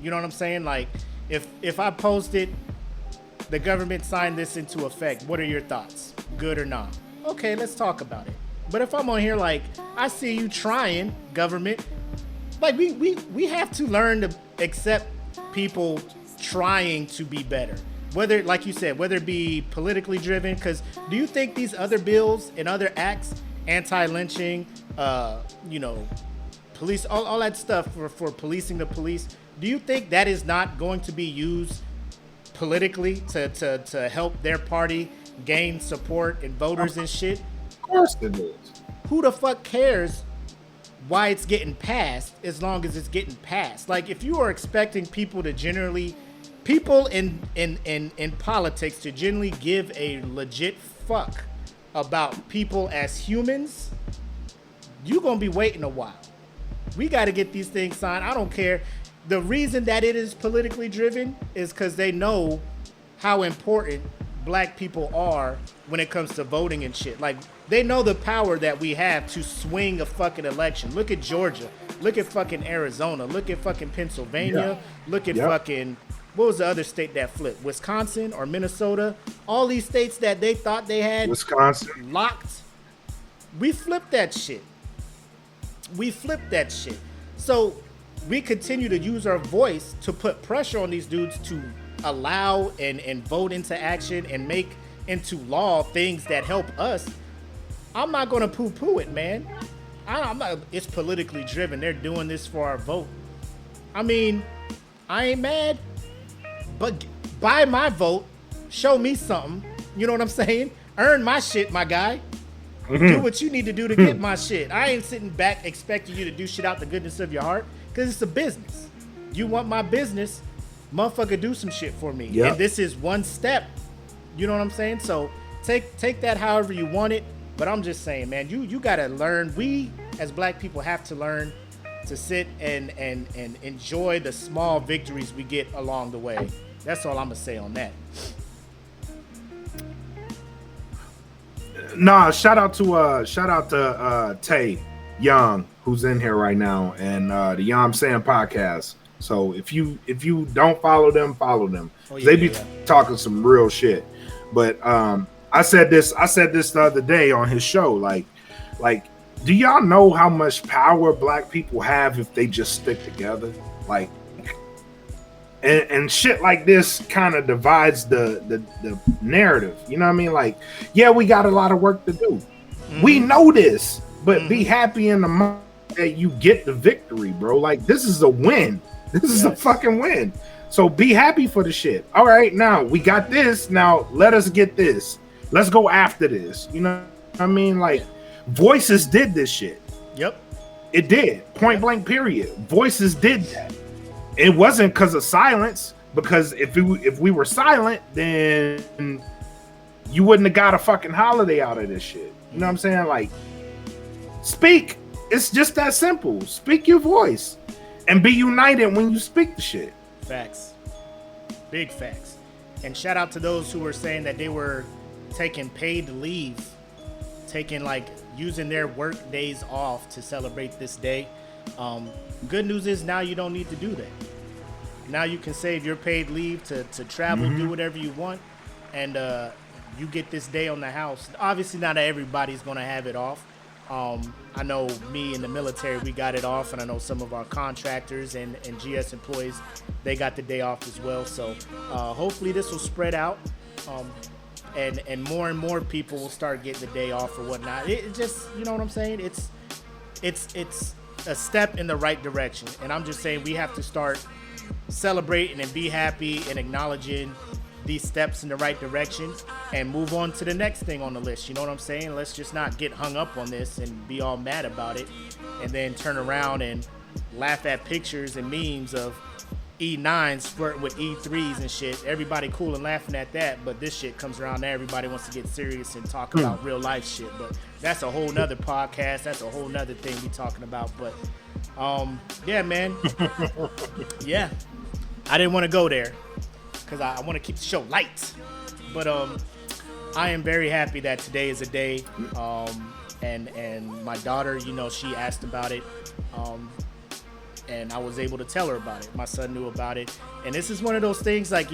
You know what I'm saying? Like, if I posted, the government signed this into effect, what are your thoughts? Good or not? Okay, let's talk about it. But if I'm on here like, I see you trying, government, like we have to learn to accept people trying to be better. Whether, like you said, whether it be politically driven, because do you think these other bills and other acts, anti-lynching, police, all that stuff for policing the police, do you think that is not going to be used politically to help their party gain support and voters and shit? Of course it is. Who the fuck cares why it's getting passed as long as it's getting passed? Like, if you are expecting people to generally... People in politics to generally give a legit fuck about people as humans, you're going to be waiting a while. We got to get these things signed. I don't care. The reason that it is politically driven is because they know how important black people are when it comes to voting and shit. Like, they know the power that we have to swing a fucking election. Look at Georgia. Look at fucking Arizona. Look at fucking Pennsylvania. Yeah. Look at fucking... What was the other state that flipped? Wisconsin or Minnesota? All these states that they thought they had Wisconsin locked. We flipped that shit. So we continue to use our voice to put pressure on these dudes to allow and vote into action and make into law things that help us. I'm not going to poo-poo it, man. I'm not. It's politically driven. They're doing this for our vote. I mean, I ain't mad. But buy my vote, show me something. You know what I'm saying? Earn my shit, my guy. Mm-hmm. Do what you need to do to get my shit. I ain't sitting back expecting you to do shit out the goodness of your heart, because it's a business. You want my business, motherfucker, do some shit for me. Yep. And this is one step. You know what I'm saying? So take that however you want it. But I'm just saying, man, you gotta learn. We as black people have to learn to sit and enjoy the small victories we get along the way. That's all I'm gonna say on that. Nah, shout out to Tay Young, who's in here right now, and the Yom Sam podcast. So if you don't follow them, follow them. Oh, yeah, they be talking some real shit. But I said this the other day on his show, like do y'all know how much power black people have if they just stick together? Like, and shit like this kind of divides the narrative. You know what I mean? Like, yeah, we got a lot of work to do. Mm-hmm. We know this, but be happy in the moment that you get the victory, bro. Like, this is a win. This is a fucking win. So be happy for the shit. All right, now we got this. Now let us get this. Let's go after this. You know what I mean? Like, Voices did this shit. Yep. It did. Point blank, period. Voices did that. It wasn't because of silence, because if we were silent, then you wouldn't have got a fucking holiday out of this shit. You know what I'm saying? Like, speak. It's just that simple. Speak your voice and be united when you speak the shit. Facts. Big facts. And shout out to those who were saying that they were taking paid leave, taking using their work days off to celebrate this day. Good news is now you don't need to do that. Now you can save your paid leave to travel, do whatever you want, and you get this day on the house. Obviously, not everybody's going to have it off. I know me in the military, we got it off, and I know some of our contractors and GS employees, they got the day off as well. So hopefully this will spread out. And more people will start getting the day off or whatnot. It just, you know what I'm saying? It's a step in the right direction. And I'm just saying we have to start celebrating and be happy and acknowledging these steps in the right direction and move on to the next thing on the list. You know what I'm saying? Let's just not get hung up on this and be all mad about it and then turn around and laugh at pictures and memes of E9s flirting with E3s and shit. Everybody cool and laughing at that, but this shit comes around and everybody wants to get serious and talk about real life shit. But that's a whole nother podcast. That's a whole nother thing we talking about. But yeah, man. Yeah. I didn't want to go there because I want to keep the show light. But I am very happy that today is a day. And my daughter, you know, she asked about it. And I was able to tell her about it. My son knew about it. And this is one of those things like,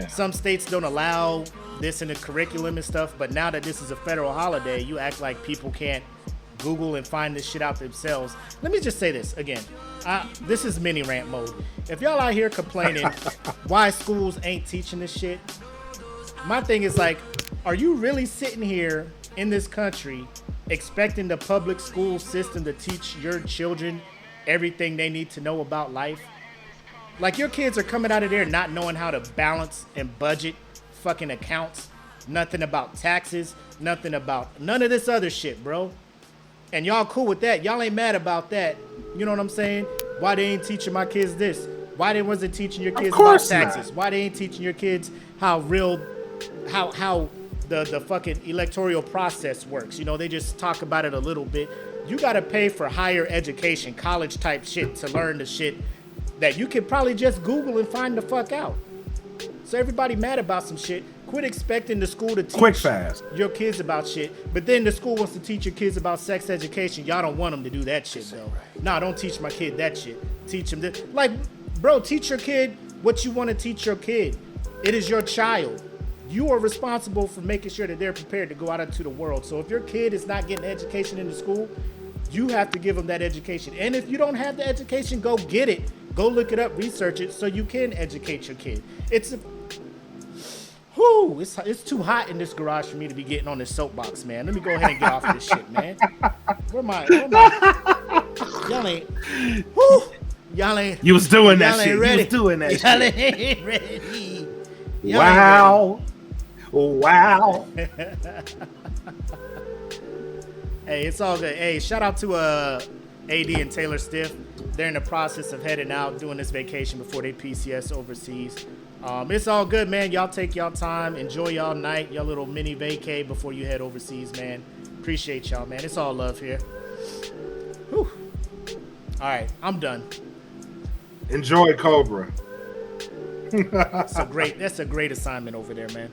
some states don't allow this in the curriculum and stuff. But now that this is a federal holiday, you act like people can't Google and find this shit out themselves. Let me just say this again. This is mini rant mode. If y'all out here complaining why schools ain't teaching this shit, my thing is like, are you really sitting here in this country expecting the public school system to teach your children everything they need to know about life? Like, your kids are coming out of there not knowing how to balance and budget fucking accounts, nothing about taxes, nothing about none of this other shit, bro. And y'all cool with that. Y'all ain't mad about that. You know what I'm saying? Why they ain't teaching my kids this? Why they wasn't teaching your kids about taxes? Why they ain't teaching your kids how the fucking electoral process works? You know, they just talk about it a little bit. You gotta pay for higher education, college type shit to learn the shit that you could probably just Google and find the fuck out. So everybody mad about some shit. Quit expecting the school to teach your kids about shit, but then the school wants to teach your kids about sex education. Y'all don't want them to do that shit though. Nah, don't teach my kid that shit. Teach them this. Like, bro, teach your kid what you want to teach your kid. It is your child. You are responsible for making sure that they're prepared to go out into the world. So if your kid is not getting education in the school, you have to give them that education. And if you don't have the education, go get it. Go look it up, research it, so you can educate your kid. It's too hot in this garage for me to be getting on this soapbox, man. Let me go ahead and get off of this shit, man. Where my y'all ain't y'all ain't you was doing that shit. Ready. You was doing that y'all shit. Ain't ready. Wow. Wow. Hey, it's all good. Hey, shout out to AD and Taylor Stiff. They're in the process of heading out, doing this vacation before they PCS overseas. It's all good, man. Y'all take y'all time. Enjoy y'all night, y'all little mini vacay before you head overseas, man. Appreciate y'all, man. It's all love here. Whew. All right, I'm done. Enjoy Cobra. That's a great assignment over there, man.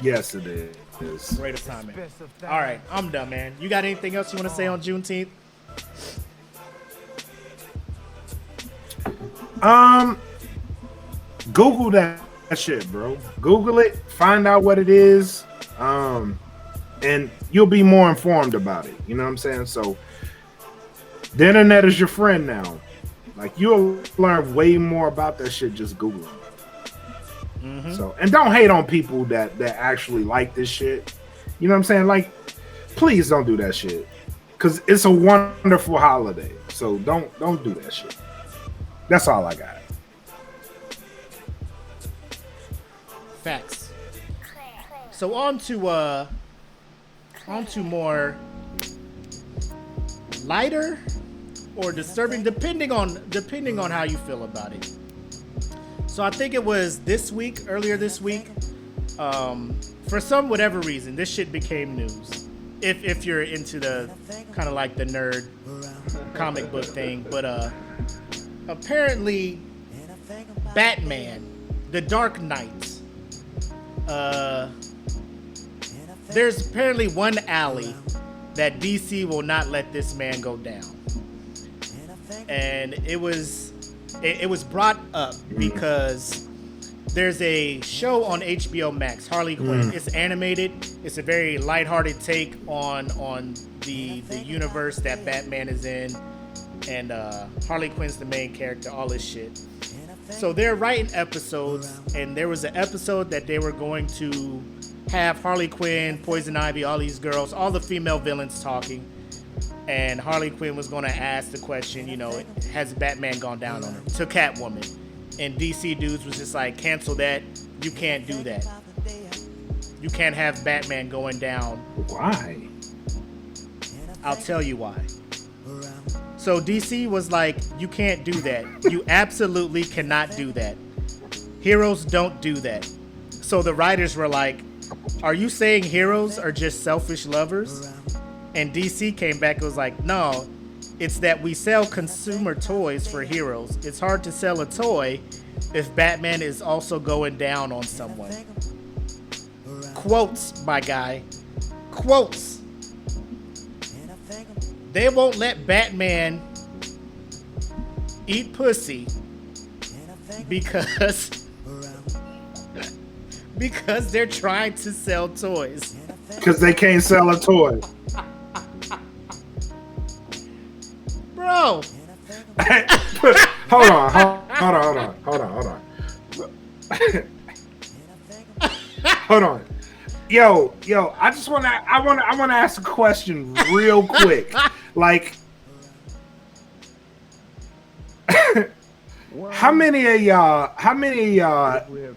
Yes, it is. Great assignment. All right, I'm done, man. You got anything else you want to say on Juneteenth? Google that shit, bro. Google it, find out what it is, and you'll be more informed about it. You know what I'm saying? So the internet is your friend now. Like, you'll learn way more about that shit just Googling it. Mm-hmm. So, and don't hate on people that actually like this shit. You know what I'm saying? Like, please don't do that shit, because it's a wonderful holiday. So don't do that shit. That's all I got. Facts. So on to more lighter or disturbing, depending on how you feel about it. So I think it was earlier this week. For some whatever reason, this shit became news. If you're into the kind of like the nerd comic book thing, but apparently Batman, The Dark Knight. There's apparently one alley that DC will not let this man go down, and it was brought up because there's a show on HBO Max, Harley Quinn. It's animated. It's a very lighthearted take on the universe that Batman is in, and Harley Quinn's the main character. All this shit. So they're writing episodes, and there was an episode that they were going to have Harley Quinn, Poison Ivy, all these girls, all the female villains talking, and Harley Quinn was going to ask the question, you know, has Batman gone down on her, to Catwoman, And DC dudes was just like, cancel that. You can't do that. You can't have Batman going down. Why? I'll tell you why. So DC was like, you can't do that. You absolutely cannot do that. Heroes don't do that. So the writers were like, are you saying heroes are just selfish lovers? And DC came back and was like, no, it's that we sell consumer toys for heroes. It's hard to sell a toy if Batman is also going down on someone. Quotes, my guy. Quotes. They won't let Batman eat pussy because they're trying to sell toys. Because they can't sell a toy. Bro. Hold on. Hold on. Yo, I want to ask a question real quick. Like, how many of y'all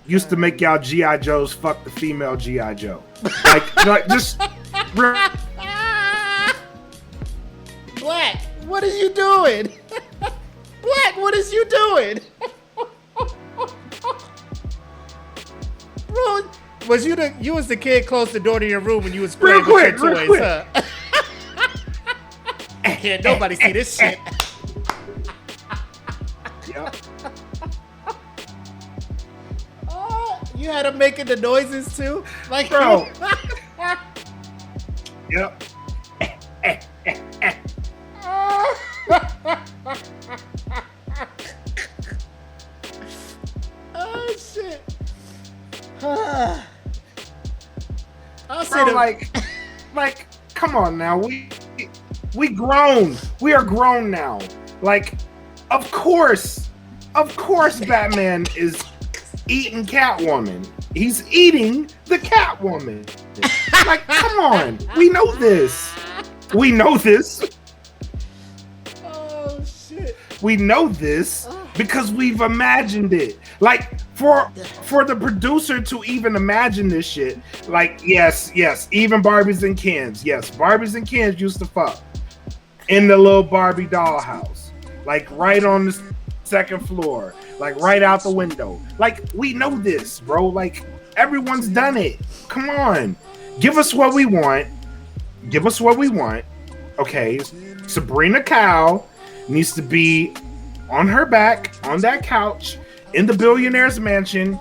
used to make y'all G.I. Joes fuck the female G.I. Joe? Like just Black, what are you doing? Black, what is you doing? Bro, you was the kid close the door to your room when you was playing with your toys, huh? Can't nobody see this shit. Yep. Oh, you had them making the noises too? Like, Bro. Yep. Oh shit. I'll say Bro, like, come on now. We grown. We are grown now. Like, of course, Batman is eating Catwoman. He's eating the Catwoman. Like, come on. We know this. Oh shit. We know this because we've imagined it. Like, for the producer to even imagine this shit, like, yes, even Barbies and Kens. Yes, Barbies and Kens used to fuck in the little Barbie dollhouse. Like, right on the second floor. Like, right out the window. Like, we know this, bro. Like, everyone's done it. Come on. Give us what we want. Okay, Sabrina Cow needs to be on her back, on that couch, in the billionaire's mansion,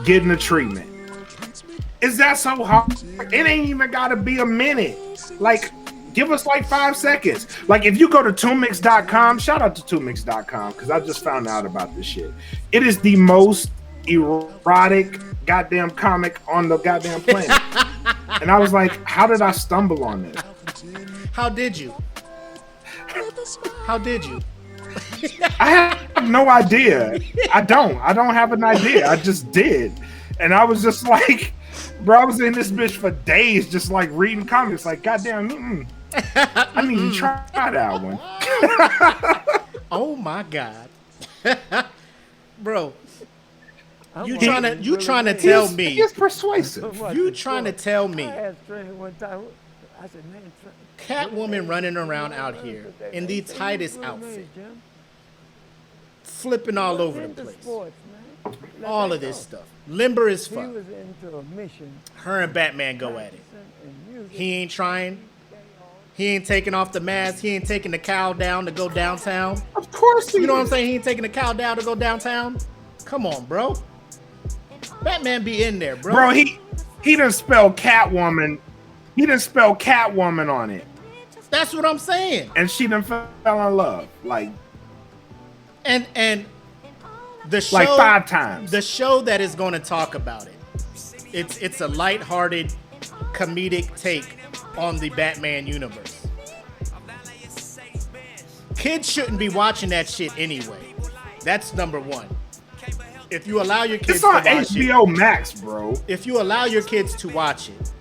getting a treatment. Is that so hard? It ain't even gotta be a minute. Like, give us like 5 seconds. Like, if you go to Tumix.com, shout out to Tumix.com, because I just found out about this shit. It is the most erotic goddamn comic on the goddamn planet. And I was like, how did I stumble on this? How did you? I have no idea. I don't have an idea. I just did. And I was just like, bro, I was in this bitch for days just like reading comics. Like, goddamn, I need to try that one. Oh my God. Bro. You trying to tell me? He's persuasive. You trying to tell me? I asked Trey one time. I said, man, Catwoman running around out here in the tightest outfit, flipping all over the place. All of this stuff, limber as fuck. He was into a mission. Her and Batman go at it. He ain't trying. He ain't taking off the mask. He ain't taking the cowl down to go downtown. Of course, you know what I'm saying. He ain't taking the cowl down to go downtown. Come on, bro. Batman be in there, bro. Bro, he done spell Catwoman. He done spell Catwoman on it. That's what I'm saying. And she done fell in love, like, and the show, like 5 times. The show that is going to talk about it. It's a lighthearted, comedic take on the Batman universe. Kids shouldn't be watching that shit anyway. That's number one. If you allow your kids it's on to watch HBO Max, bro. If you allow your kids to watch it,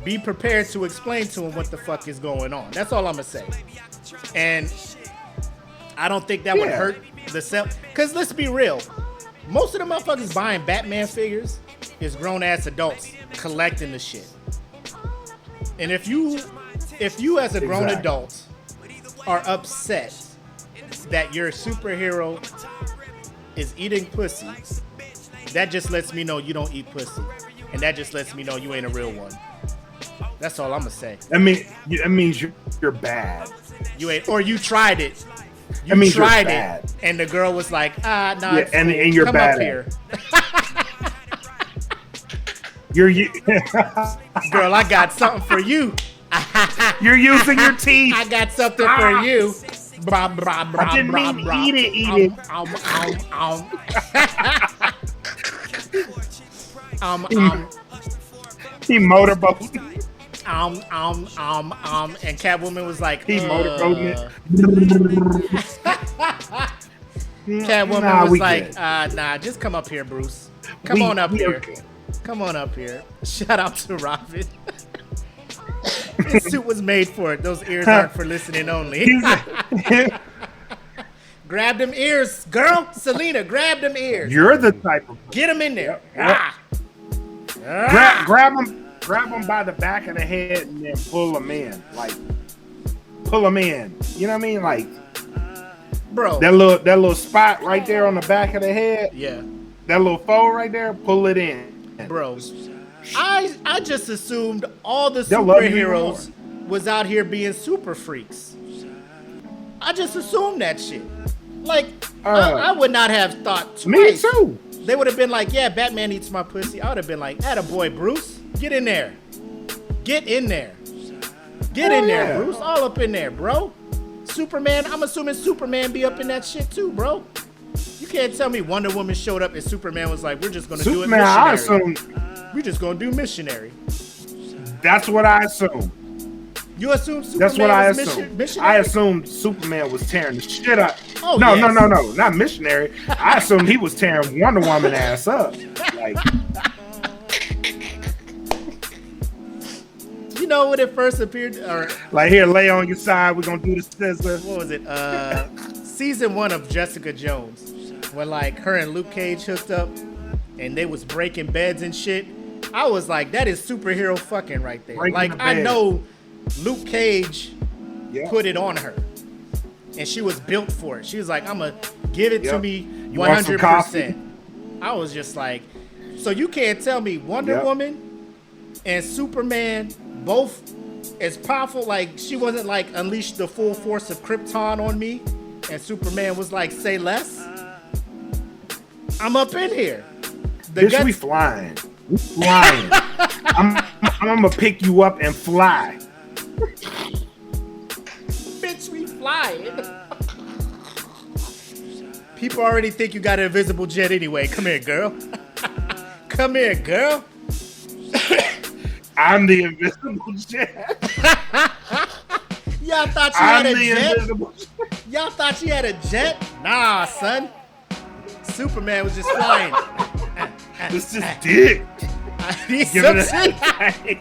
be prepared to explain to them what the fuck is going on. That's all I'm gonna say. And I don't think that would hurt Because let's be real, most of the motherfuckers buying Batman figures is grown ass adults collecting the shit. And if you as a grown adult are upset that your superhero is eating pussy, that just lets me know you don't eat pussy, and that just lets me know you ain't a real one. That's all I'm gonna say. I mean, it means you're bad. You ain't, or you tried it. You means you're tried bad. it, and the girl was like, nah, Yeah, and you're come bad up at here. Girl, I got something for you. You're using your teeth. I got something for you. Blah, blah, blah, I didn't blah, mean blah. eat it. He motorboat. And Catwoman was like, He motorboating it. Catwoman was like, good. nah, just come up here, Bruce. Come on up here. Okay. Come on up here. Shout out to Robin. This suit was made for it. Those ears aren't for listening only. Grab them ears, girl. Selena, grab them ears. You're the type of Get them in there. Yep. Grab them by the back of the head and then pull them in. Like, pull them in. You know what I mean? Like, Bro. that little spot right there on the back of the head. Yeah. That little fold right there, pull it in. Bro. I just assumed all the They'll love you superheroes was out here being super freaks. I just assumed that shit. Like, I would not have thought twice. Me too. They would have been like, yeah, Batman eats my pussy. I would have been like, attaboy, Bruce. Get in there. Get in there. Get in there, yeah. Bruce. All up in there, bro. Superman, I'm assuming Superman be up in that shit too, bro. You can't tell me Wonder Woman showed up and Superman was like, we're just going to do it Superman, I missionary. assume. We're just going to do missionary. That's what I assume. You assume Superman That's what I was assumed. missionary? I assumed Superman was tearing the shit up. Oh, no, yes. no, not missionary. I assumed he was tearing Wonder Woman ass up. Like, you know when it first appeared, or like here, lay on your side. We're gonna do the scissor. what was it? Season 1 of Jessica Jones, when like her and Luke Cage hooked up, and they was breaking beds and shit. I was like, that is superhero fucking right there. Breaking Like the I bed. know Luke Cage Yeah. put it on her, and she was built for it. She was like, I'm gonna give it to Yep. me You want some 100%. I was just like, so you can't tell me Wonder Yep. Woman and Superman both as powerful. Like she wasn't like unleashed the full force of Krypton on me, and Superman was like, say less. I'm up in here. The Bitch, guts- we flying. We flying. I'm gonna pick you up and fly. Bitch, we flying. People already think you got an invisible jet anyway. Come here, girl. Come here, girl. I'm the invisible jet. Y'all thought you I'm had a the jet? invisible jet. Y'all thought you had a jet? Nah, son. Superman was just flying. This is dick. I need Give some it shit.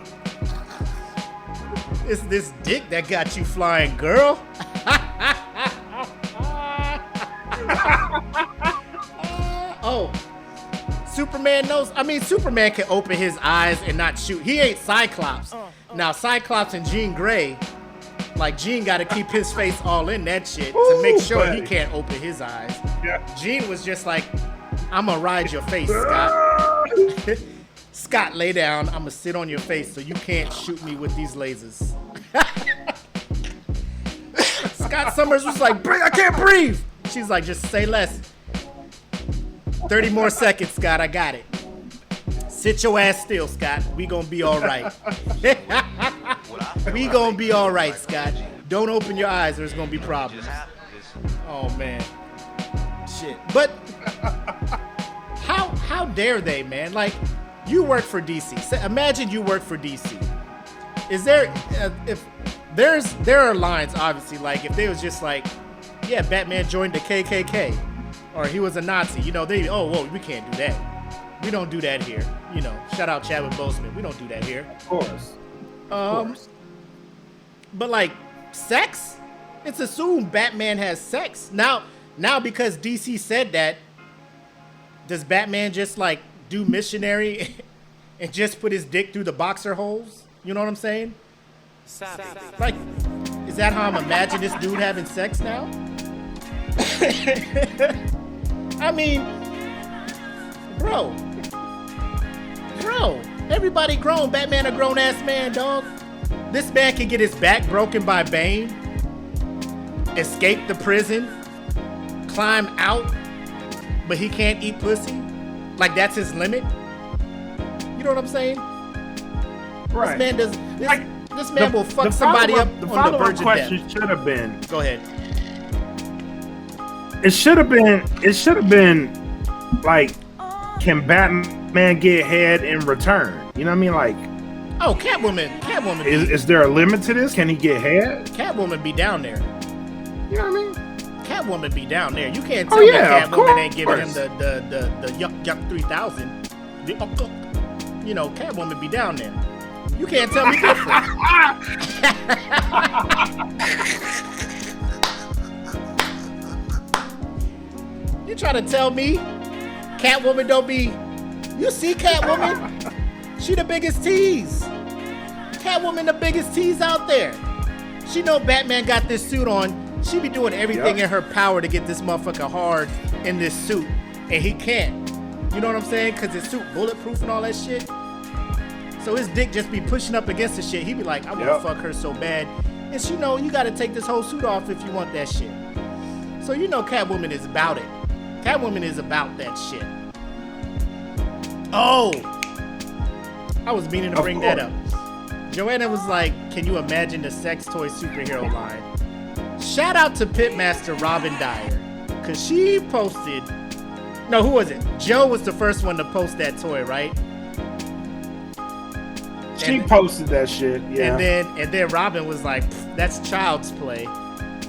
It's this dick that got you flying, girl. Oh, Superman knows. I mean, Superman can open his eyes and not shoot. He ain't Cyclops. Now, Cyclops and Jean Grey, like Jean got to keep his face all in that shit to make sure he buddy. can't open his eyes. Yeah. Jean was just like, I'm gonna ride your face, Scott. Scott, lay down. I'm gonna sit on your face so you can't shoot me with these lasers. Scott Summers was like, I can't breathe. She's like, just say less. 30 more seconds, Scott. I got it. Sit your ass still, Scott. We gonna be all right. We gonna be all right, Scott. Don't open your eyes. There's gonna be problems. Oh man, shit. But how dare they, man? Like, you work for DC. So imagine you work for DC. Is there if there are lines, obviously, like if they was just like, yeah, Batman joined the KKK, or he was a Nazi, you know, they, oh, whoa, we can't do that. We don't do that here. You know, shout out Chadwick Boseman. We don't do that here. Of course. Of course. But like sex, it's assumed Batman has sex. Now, Now because DC said that, does Batman just like do missionary and just put his dick through the boxer holes? You know what I'm saying? Like, is that how I'm imagining this dude having sex now? I mean, bro, everybody grown. Batman a grown ass man, dog. This man can get his back broken by Bane, escape the prison, climb out, but he can't eat pussy. Like that's his limit. You know what I'm saying? Right. This man does. This man will fuck somebody up The on the verge of question death. should have been. Go ahead. It should have been like, can Batman get head in return? You know what I mean? Like, Oh, Catwoman. is there a limit to this? Can he get head? Catwoman be down there. You know what I mean? Catwoman be down there. You can't tell Oh, me yeah, of Catwoman ain't giving him course. the yuck 3000. You know, Catwoman be down there. You can't tell me different. You try to tell me Catwoman don't be... You see Catwoman? She the biggest tease. Catwoman the biggest tease out there. She know Batman got this suit on. She be doing everything in her power to get this motherfucker hard in this suit. And he can't. You know what I'm saying? Because his suit bulletproof and all that shit. So his dick just be pushing up against the shit. He be like, I want to fuck her so bad. And she know you got to take this whole suit off if you want that shit. So you know Catwoman is about it. Catwoman is about that shit. Oh! I was meaning to bring that up. Joanna was like, can you imagine the sex toy superhero line? Shout out to Pitmaster Robin Dyer. Because she posted... No, who was it? Joe was the first one to post that toy, right? She posted that shit, yeah. And then Robin was like, that's child's play.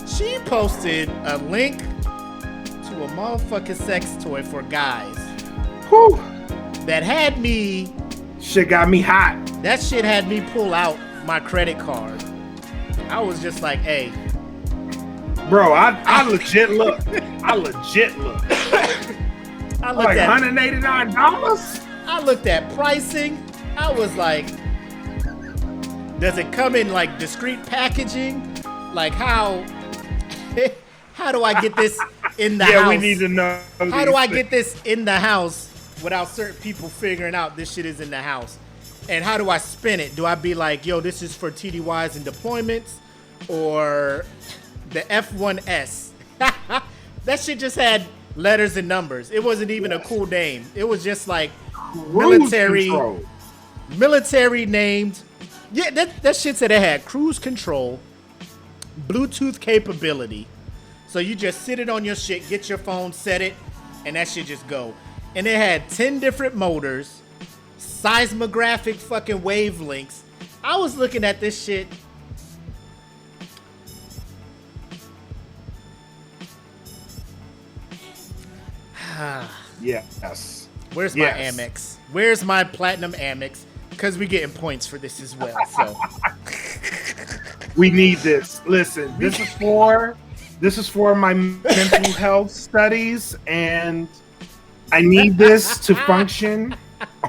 She posted a link to a motherfucking sex toy for guys. Whew. That had me... Shit got me hot. That shit had me pull out my credit card. I was just like, hey. Bro, I legit looked. I looked like at $189? I looked at pricing. I was like, does it come in like discreet packaging? Like how do I get this in the house? Yeah, we need to know. How do I get this in the house without certain people figuring out this shit is in the house? And how do I spin it? Do I be like, yo, this is for TDYs and deployments? Or the F1S? That shit just had letters and numbers. It wasn't even a cool name. It was just like military named. Yeah, that shit said it had cruise control, Bluetooth capability. So you just sit it on your shit, get your phone, set it, and that shit just go. And it had 10 different motors, seismographic fucking wavelengths. I was looking at this shit. Yes. Where's my Amex? Where's my platinum Amex? Because we getting points for this as well. So we need this. Listen, this is for my mental health studies, and I need this to function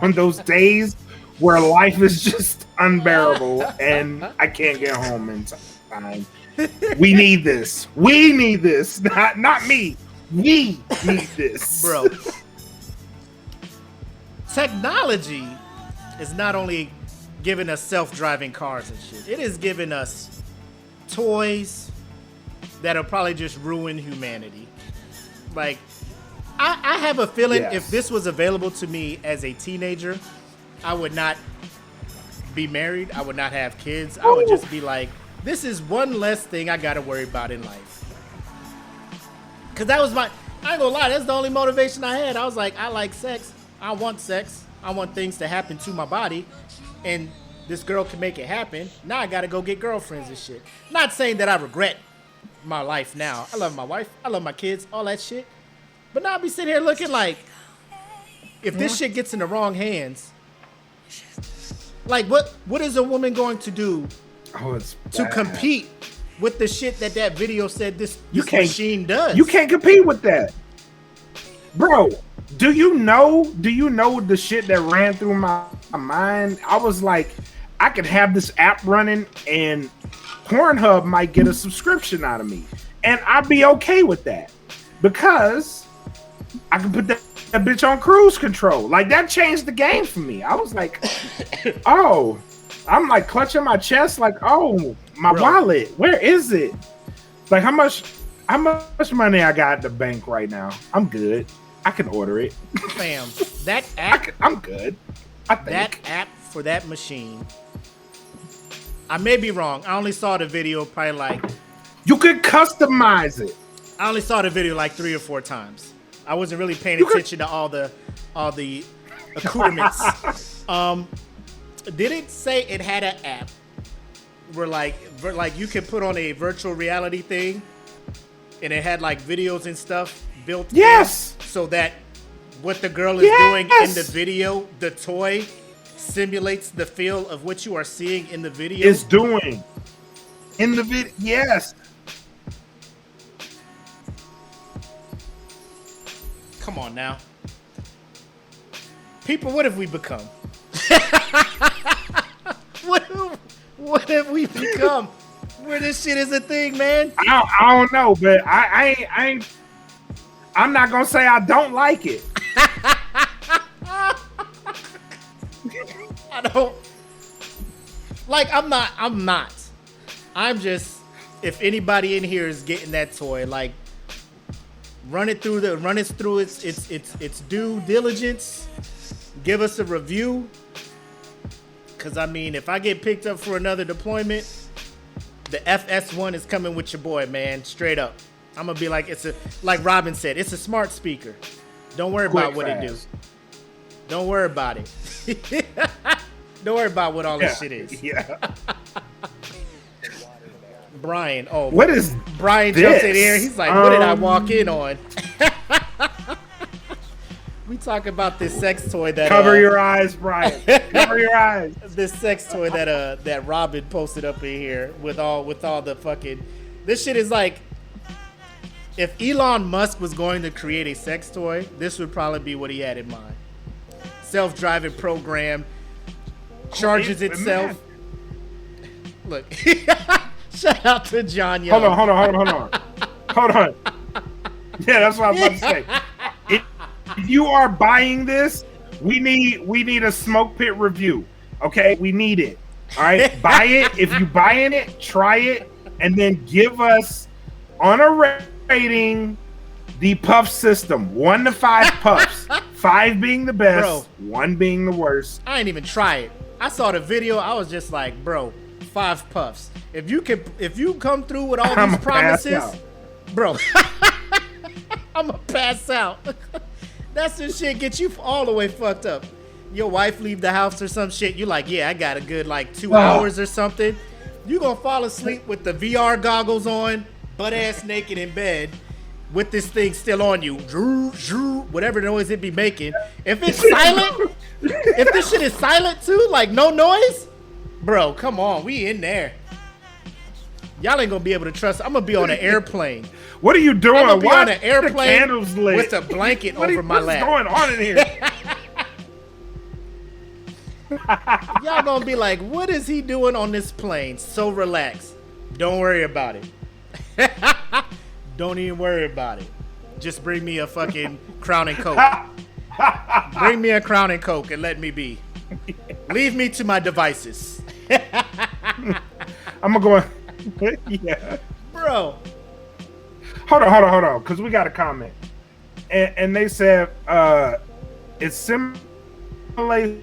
on those days where life is just unbearable and I can't get home in time. We need this. We need this. Not me. We need this. Bro. Technology is not only giving us self-driving cars and shit. It is giving us toys that'll probably just ruin humanity. Like, I have a feeling if this was available to me as a teenager, I would not be married. I would not have kids. I would just be like, this is one less thing I gotta worry about in life. Cause that was I ain't gonna lie, that's the only motivation I had. I was like, I like sex. I want sex. I want things to happen to my body. And this girl can make it happen. Now I gotta go get girlfriends and shit. Not saying that I regret my life now. I love my wife. I love my kids. All that shit. But now I be sitting here looking like, if this shit gets in the wrong hands, like what is a woman going to do to compete with the shit that video said this can't- machine does. You can't compete with that, bro. Do you know the shit that ran through my mind? I was like, I could have this app running and Pornhub might get a subscription out of me, and I'd be okay with that because I can put that bitch on cruise control. Like, that changed the game for me. I was like, oh, I'm like clutching my chest, like, oh, my wallet, where is it? Like, how much money I got at the bank right now? I'm good. I can order it. Fam, that app, I'm good. I think. that app for that machine, I may be wrong. I only saw the video probably like, You could customize it. I only saw the video like 3 or 4 times. I wasn't really paying attention to all the accoutrements. Did it say it had an app where like you could put on a virtual reality thing and it had like videos and stuff built Yes. in so that what the girl is doing in the video, the toy simulates the feel of what you are seeing in the video? Is doing in the video. Yes. Come on now. People, what have we become? What have we become? Where this shit is a thing, man? I don't know, but I'm not gonna say I don't like it. I don't like. I'm not. I'm just. If anybody in here is getting that toy, like, run it through its due diligence. Give us a review. Cause I mean, if I get picked up for another deployment, the FS1 is coming with your boy, man. Straight up. I'm gonna be like, like Robin said, it's a smart speaker. Don't worry about what it do. Don't worry about it. Don't worry about what all this shit is. Yeah. Brian, what is Brian this? jumps in here. He's like, what did I walk in on? We talk about this sex toy that cover your eyes, Brian. Cover your eyes. This sex toy that Robin posted up in here with all the fucking. This shit is like, if Elon Musk was going to create a sex toy, this would probably be what he had in mind. Self-driving program, charges itself. Look, shout out to John Young. Hold on. Yeah, that's what I was about to say. If you are buying this, we need a smoke pit review. Okay, we need it. All right, buy it. If you buying it, try it, and then give us on a rating the puff system, 1 to 5 puffs. 5 being the best, 1 being the worst. I ain't even try it. I saw the video. I was just like, bro, 5 puffs. If you come through with all these promises, bro, I'm gonna pass out. That's the shit get you all the way fucked up. Your wife leave the house or some shit. You like, yeah, I got a good like 2 hours or something. You gonna fall asleep with the VR goggles on, butt ass naked in bed, with this thing still on you. Whatever noise it be making. If it's silent, if this shit is silent too, like no noise, bro, come on, we in there. Y'all ain't gonna be able to trust. I'm gonna be on an airplane. What are you doing? I'm gonna be Why on an airplane candles lit? with a blanket over my lap. What's going on in here? Y'all gonna be like, what is he doing on this plane? So relaxed. Don't worry about it. Don't even worry about it. Just bring me a fucking Crown and Coke. Bring me a Crown and Coke and let me be. Leave me to my devices. I'm gonna go. Yeah. Bro. Hold on, because we got a comment. And they said it simulates.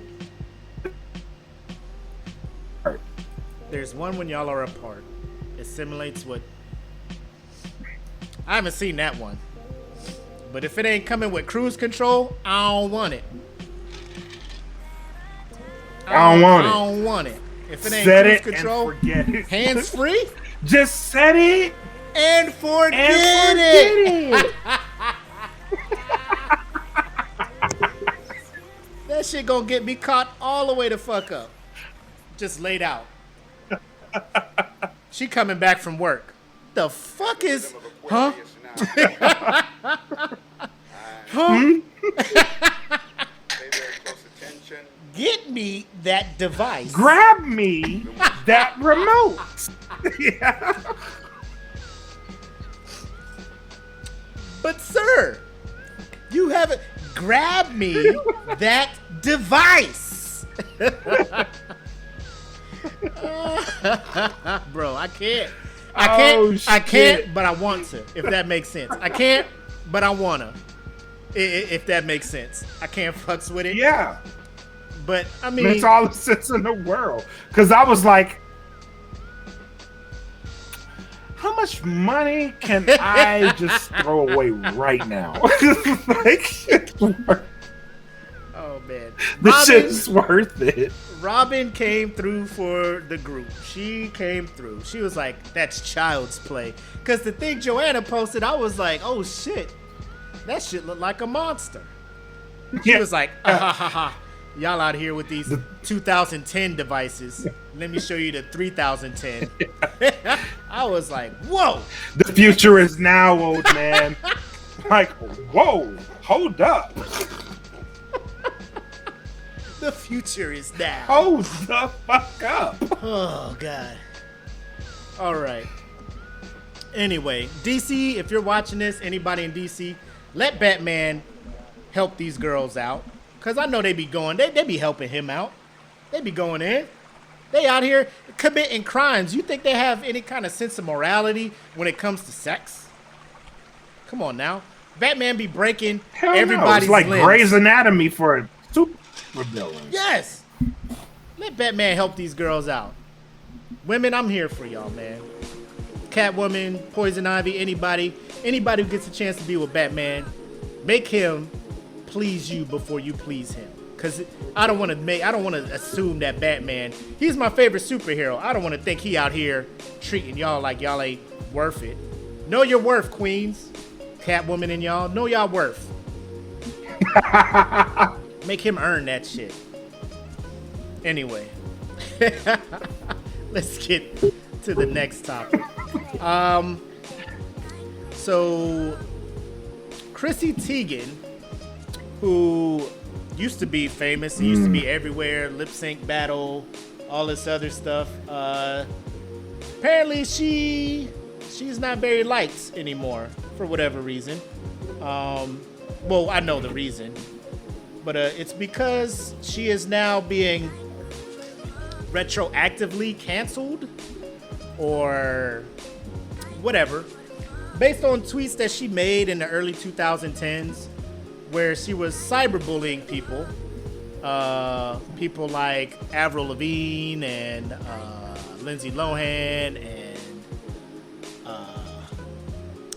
There's one when y'all are apart. It simulates what. I haven't seen that one. But if it ain't coming with cruise control, I don't want it. I don't want it. I don't want it. If it ain't Set cruise it control, and forget it. hands free, Just set it and forget and it. forget it. That shit gonna get me caught all the way the fuck up. Just laid out. She coming back from work. The fuck is, huh? Huh? Get me that device. Grab me that remote. Yeah. But sir, you haven't. Grab me that device. Bro, I can't. I can't, but I want to. If that makes sense. I can't, but I wanna. If that makes sense. I can't fucks with it. Yeah. But I mean, makes all the sense in the world. Because I was like, how much money can I just throw away right now? Like, oh man, this shit's worth it. Robin came through for the group. She came through. She was like, that's child's play. Because the thing Joanna posted, I was like, oh shit, that shit looked like a monster. She was like, ha ha ha. Y'all out here with these 2010 devices. Let me show you the 3010. I was like, whoa. The future is now, old man. Like, whoa, hold up. The future is now. Hold the fuck up. Oh, God. All right. Anyway, DC, if you're watching this, anybody in DC, let Batman help these girls out. Because I know they be going, they be helping him out. They be going in. They out here committing crimes. You think they have any kind of sense of morality when it comes to sex? Come on now. Batman be breaking everybody's It's like limbs. Grey's Anatomy for a super villain. Yes. Let Batman help these girls out. Women, I'm here for y'all, man. Catwoman, Poison Ivy, anybody who gets a chance to be with Batman, make him please you before you please him. Cause I don't want to assume that Batman, he's my favorite superhero. I don't want to think he out here treating y'all like y'all ain't worth it. Know your worth, queens. Catwoman and y'all, know y'all worth. Make him earn that shit. Anyway, let's get to the next topic. So Chrissy Teigen, who used to be famous, and used to be everywhere, lip sync battle, all this other stuff. Apparently she's not very liked anymore for whatever reason. Well, I know the reason, but it's because she is now being retroactively canceled or whatever, based on tweets that she made in the early 2010s. Where she was cyberbullying people, people like Avril Lavigne and Lindsay Lohan and a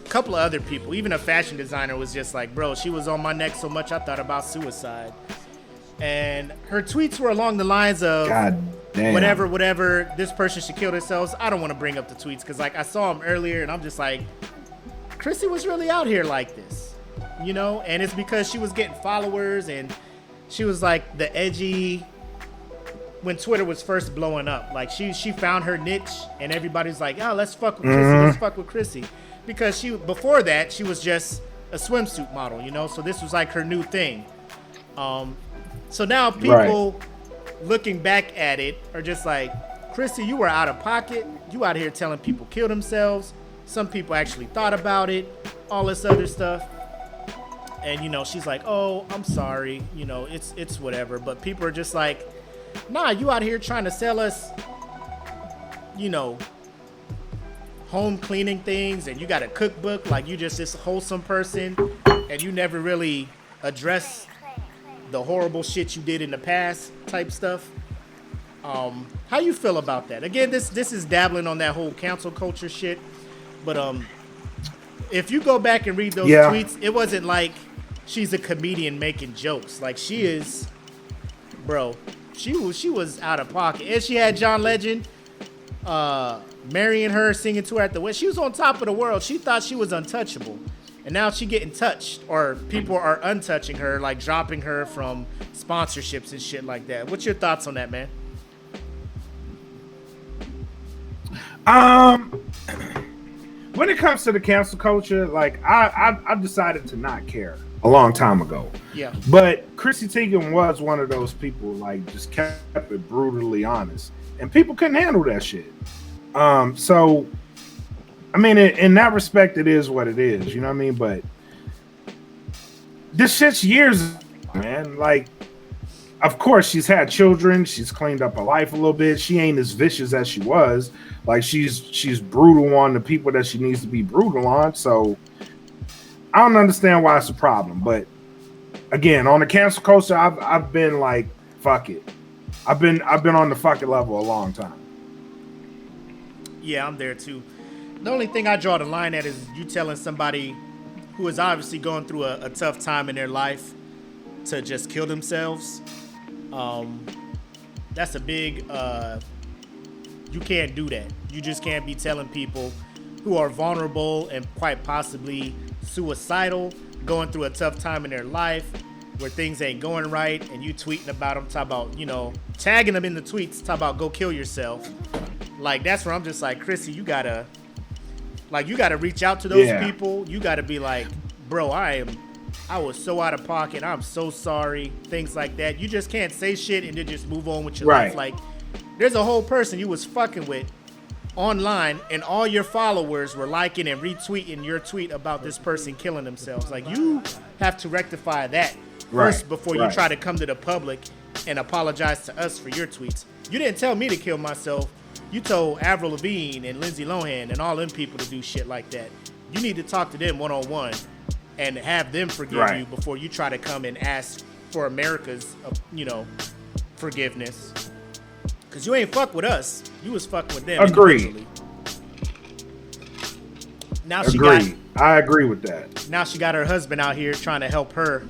couple of other people. Even a fashion designer was just like, bro, she was on my neck so much I thought about suicide. And her tweets were along the lines of, God damn. whatever, this person should kill themselves. I don't want to bring up the tweets because like I saw them earlier and I'm just like, Chrissy was really out here like this. You know, and it's because she was getting followers and she was like the edgy when Twitter was first blowing up. Like she found her niche and everybody's like, oh, let's fuck with Chrissy, let's fuck with Chrissy. Because before that, she was just a swimsuit model, you know, so this was like her new thing. So now people looking back at it are just like, Chrissy, you were out of pocket. You out here telling people kill themselves. Some people actually thought about it, all this other stuff. And, you know, she's like, oh, I'm sorry. You know, it's whatever. But people are just like, nah, you out here trying to sell us, you know, home cleaning things. And you got a cookbook. Like, you just this wholesome person. And you never really address the horrible shit you did in the past type stuff. How you feel about that? Again, this is dabbling on that whole cancel culture shit. But if you go back and read those tweets, it wasn't like she's a comedian making jokes. Like she is, bro. She was out of pocket, and she had John Legend marrying her, singing to her at the wedding. She was on top of the world. She thought she was untouchable, and now she getting touched, or people are untouching her, like dropping her from sponsorships and shit like that. What's your thoughts on that, man? Um, when it comes to the cancel culture, like I decided to not care a long time ago. Yeah. But Chrissy Teigen was one of those people, like, just kept it brutally honest, and people couldn't handle that shit. So, I mean, in that respect, it is what it is. You know what I mean? But this shit's years, man. Like, of course, she's had children. She's cleaned up her life a little bit. She ain't as vicious as she was. Like, she's brutal on the people that she needs to be brutal on. So I don't understand why it's a problem. But again, on the cancel culture, I've been like, fuck it. I've been on the fuck it level a long time. Yeah, I'm there too. The only thing I draw the line at is you telling somebody who is obviously going through a tough time in their life to just kill themselves. That's a big, you can't do that. You just can't be telling people who are vulnerable and quite possibly suicidal, going through a tough time in their life where things ain't going right, and you tweeting about them, talk about, you know, tagging them in the tweets, talk about go kill yourself. Like, that's where I'm just like, Chrissy, you gotta reach out to those people. You gotta be like, bro, I was so out of pocket. I'm so sorry. Things like that. You just can't say shit and then just move on with your life. Like, there's a whole person you was fucking with online, and all your followers were liking and retweeting your tweet about this person killing themselves. Like, you have to rectify that first before you try to come to the public and apologize to us for your tweets. You didn't tell me to kill myself. You told Avril Lavigne and Lindsay Lohan and all them people to do shit like that. You need to talk to them one-on-one and have them forgive you before you try to come and ask for America's, forgiveness. Because you ain't fuck with us. You was fucking with them. Agreed. Now I agree with that. Now she got her husband out here trying to help her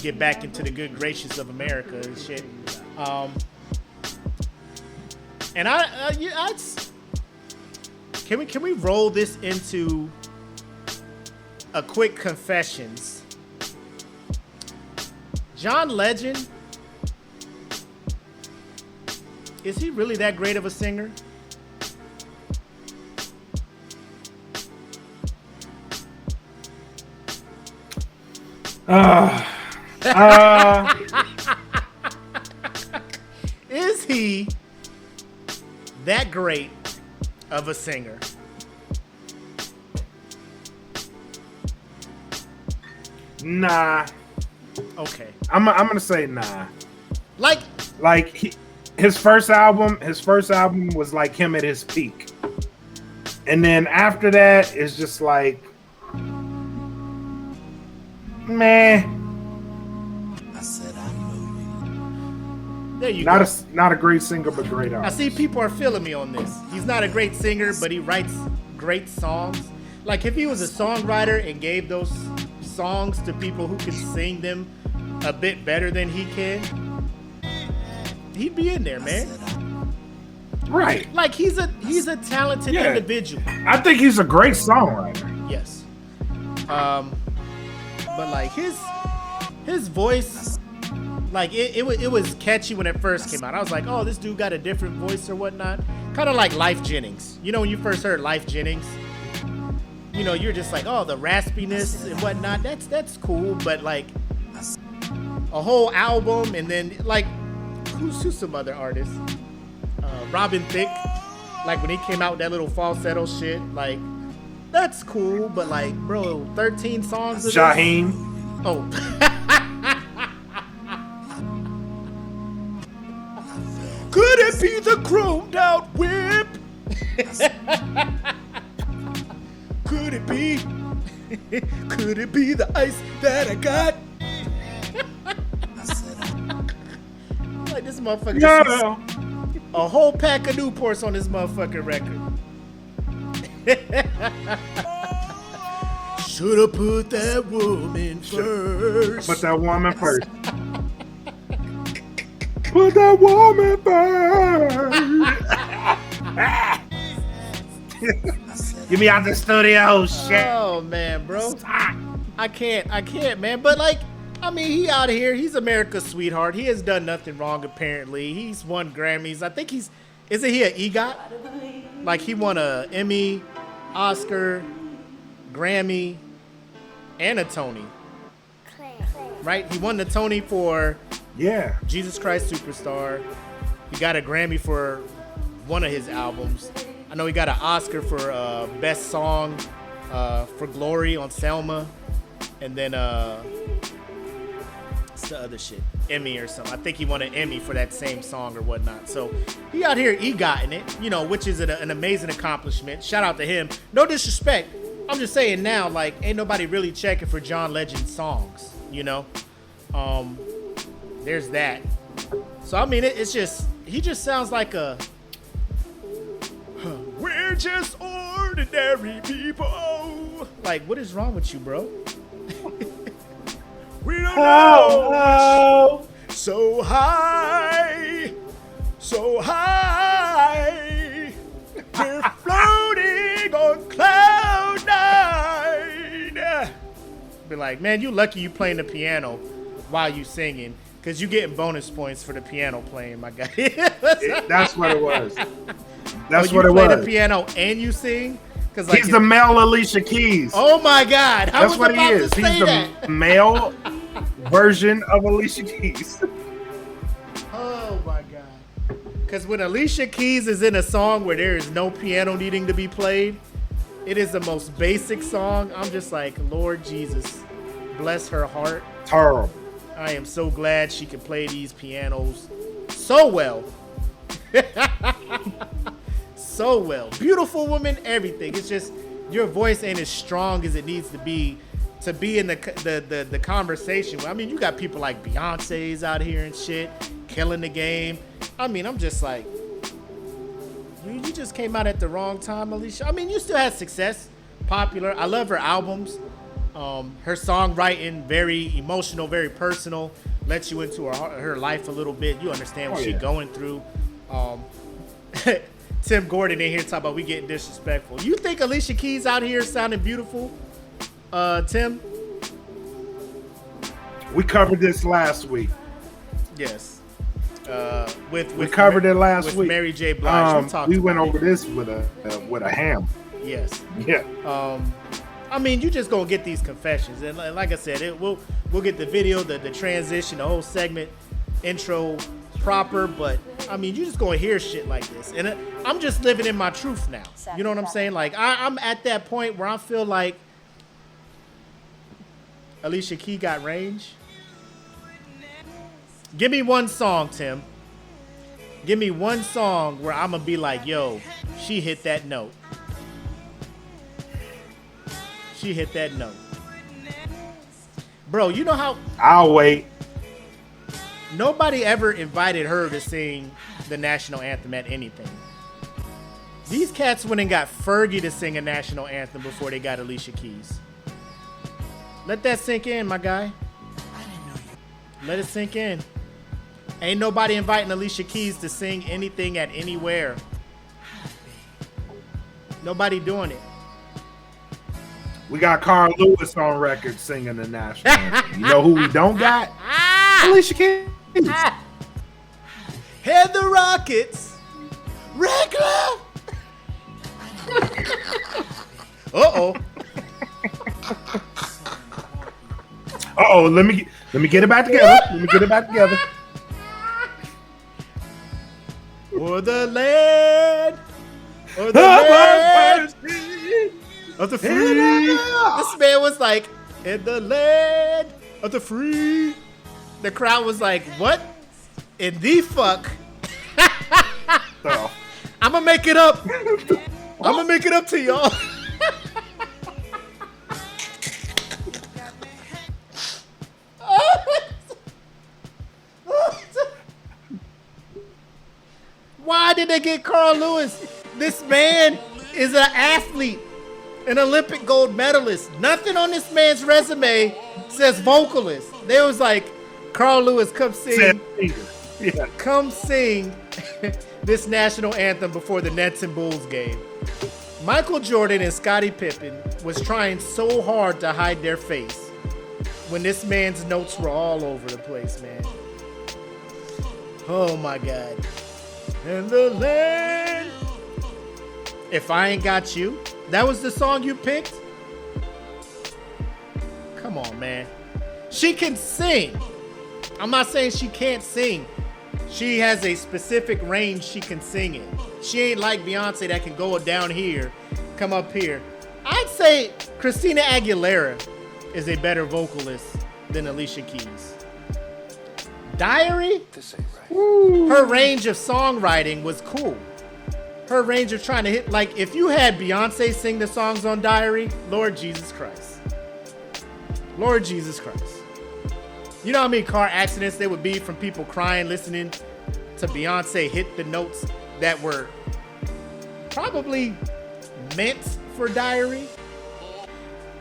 get back into the good graces of America and shit. And can we roll this into a quick confessions? John Legend, is he really that great of a singer? Is he that great of a singer? Nah. Okay. I'm gonna say nah. Like his first album was like him at his peak, and then after that it's just like, meh. I said I know you. There you go. Not a great singer, but great artist. I see people are feeling me on this. He's not a great singer, but he writes great songs. Like, if he was a songwriter and gave those songs to people who could sing them a bit better than he can, he'd be in there, man. Right. Like, he's a talented individual. I think he's a great songwriter. Yes. But like his voice, like it was catchy when it first came out. I was like, oh, this dude got a different voice or whatnot. Kind of like Life Jennings. You know, when you first heard Life Jennings, you know, you're just like, oh, the raspiness and whatnot. That's cool. But like a whole album, and then like who's some other artists? Robin Thicke. Like when he came out with that little falsetto shit, like that's cool. But like, bro, 13 songs of Shaheem. This? Oh. Could it be the chromed out whip? Could it be? Could it be the ice that I got? Like this motherfucker. No. A whole pack of Newports on this motherfucking record. Should've put that woman first. Put that woman first. Put that woman first. Get me out the studio, shit. Oh man, bro. I can't, man. But like, I mean, he out here. He's America's sweetheart. He has done nothing wrong, apparently. He's won Grammys. I think isn't he an EGOT? Like he won a Emmy, Oscar, Grammy, and a Tony. Right? He won the Tony for Jesus Christ Superstar. He got a Grammy for one of his albums. I know he got an Oscar for Best Song for Glory on Selma. And then what's the other shit? Emmy or something. I think he won an Emmy for that same song or whatnot. So he out here EGOTing it, you know, which is an amazing accomplishment. Shout out to him. No disrespect. I'm just saying now, like, ain't nobody really checking for John Legend songs, you know? There's that. So, I mean, it's just, he just sounds like a, we're just ordinary people. Like, what is wrong with you, bro? We don't know. So high, so high. We're floating on cloud nine. Be like, man, you lucky you playing the piano while you singing, because you getting bonus points for the piano playing, my guy. That's what it was. That's what it was. You play the piano and you sing? Like, he's the male Alicia Keys. Oh my God! That's what he is. He's the male version of Alicia Keys. Oh my God! Because when Alicia Keys is in a song where there is no piano needing to be played, it is the most basic song. I'm just like, Lord Jesus, bless her heart. Terrible. I am so glad she can play these pianos so well. So well. Beautiful woman, everything. It's just your voice ain't as strong as it needs to be in the conversation. I mean, you got people like Beyonce's out here and shit, killing the game. I mean, I'm just like, you just came out at the wrong time, Alicia. I mean, you still had success, popular. I love her albums. Her songwriting, very emotional, very personal, lets you into her life a little bit. You understand what she's going through. Tim Gordon in here talking about we getting disrespectful. You think Alicia Keys out here sounding beautiful, Tim? We covered this last week. Yes. We covered it last week. Mary J. Blige. We went over this with a ham. Yes. Yeah. I mean, you just gonna get these confessions, and like I said, we'll get the video, the transition, the whole segment, intro proper. But I mean, you just gonna hear shit like this, and I'm just living in my truth now. You know what I'm saying? Like I'm at that point where I feel like Alicia Keys got range. Give me one song, Tim. Give me one song where I'm gonna be like, yo, she hit that note. She hit that note. Bro, you know how... I'll wait. Nobody ever invited her to sing the national anthem at anything. These cats went and got Fergie to sing a national anthem before they got Alicia Keys. Let that sink in, my guy. Let it sink in. Ain't nobody inviting Alicia Keys to sing anything at anywhere. Nobody doing it. We got Carl Lewis on record singing the national anthem. You know who we don't got? Alicia Keys. Head the Rockets. Regular. Uh-oh. Uh-oh, let me get it back together. Let me get it back together. Or the land. Or the land of the free. This man was like, in the land of the free. The crowd was like, what? In the fuck? So. I'm gonna make it up. I'm gonna make it up to y'all. Why did they get Carl Lewis? This man is an athlete, an Olympic gold medalist. Nothing on this man's resume says vocalist. They was like, Carl Lewis, come sing. Yeah. Come sing this national anthem before the Nets and Bulls game. Michael Jordan and Scottie Pippen was trying so hard to hide their face when this man's notes were all over the place, man. Oh my God. And the land If I Ain't Got You, that was the song you picked? Come on, man. She can sing. I'm not saying she can't sing. She has a specific range she can sing in. She ain't like Beyonce that can go down here, come up here. I'd say Christina Aguilera is a better vocalist than Alicia Keys. Diary? This ain't right. Her range of songwriting was cool. Her range of trying to hit, like if you had Beyonce sing the songs on Diary, Lord Jesus Christ. Lord Jesus Christ. You know how many car accidents there would be from people crying, listening to Beyonce hit the notes that were probably meant for Diary?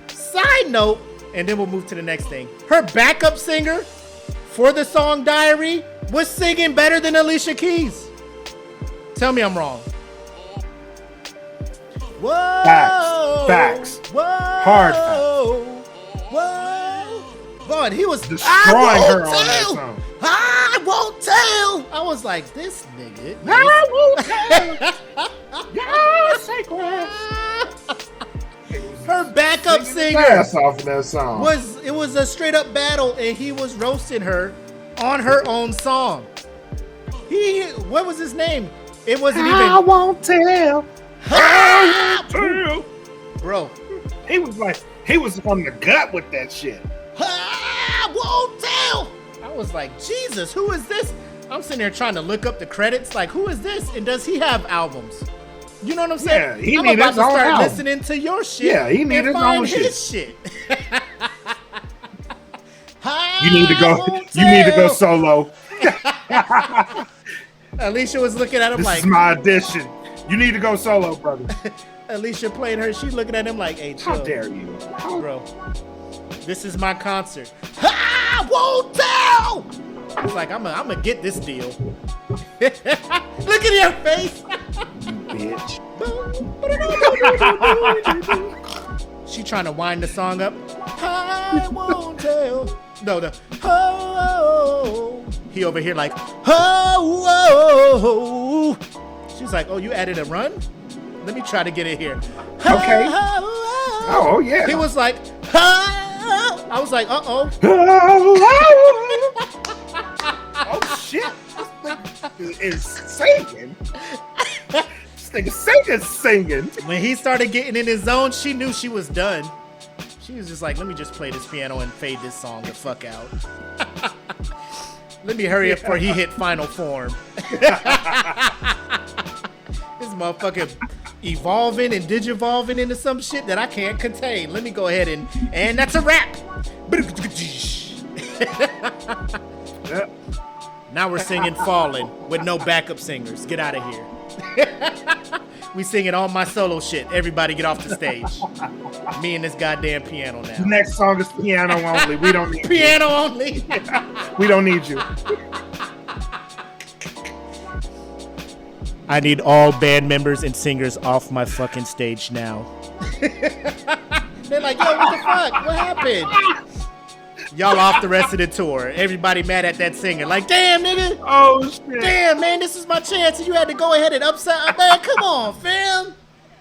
Side note, and then we'll move to the next thing. Her backup singer for the song Diary was singing better than Alicia Keys. Tell me I'm wrong. Whoa. Facts. Whoa. Hard facts. Whoa. God, he was Destroying her on that song. I won't tell. I was like, this nigga. I won't tell. Your secret. Her backup singer Ass off of that song. was a straight up battle, and he was roasting her on her own song. What was his name? It wasn't even. I won't tell. I won't tell. Bro. He was on the gut with that shit. I won't tell. I was like, Jesus, who is this? I'm sitting there trying to look up the credits. Like, who is this? And does he have albums? You know what I'm saying? Yeah, he I'm need about his to own start album. listening to your shit. Yeah, he need and his find own his shit. You need to go. You need to go solo. Alicia was looking at him This like, is my audition. You need to go solo, brother. Alicia playing her. She's looking at him like, hey, chill. How dare you? Bro, this is my concert. I won't tell. It's like, I'm gonna get this deal. Look at your face. Bitch. She trying to wind the song up. I won't tell. No. Oh, he over here like, oh. She's like, oh, you added a run? Let me try to get it here. Okay. Oh, yeah. He was like, I was like, uh-oh. Oh, shit. This nigga is singing. This nigga singing. When he started getting in his zone, she knew she was done. She was just like, let me just play this piano and fade this song the fuck out. Let me hurry up before he hit final form. This motherfucker evolving and digivolving into some shit that I can't contain. Let me go ahead and that's a wrap. Yep. Now we're singing Fallen with no backup singers. Get out of here. We singing all my solo shit. Everybody get off the stage. Me and this goddamn piano The now. next song is piano only. We don't need Piano only. you. We don't need you. I need all band members and singers off my fucking stage now. They're like, yo, what the fuck? What happened? Y'all off the rest of the tour. Everybody mad at that singer. Like, damn, nigga. Oh, shit. Damn, man, this is my chance. And you had to go ahead and upside. Man, come on, fam.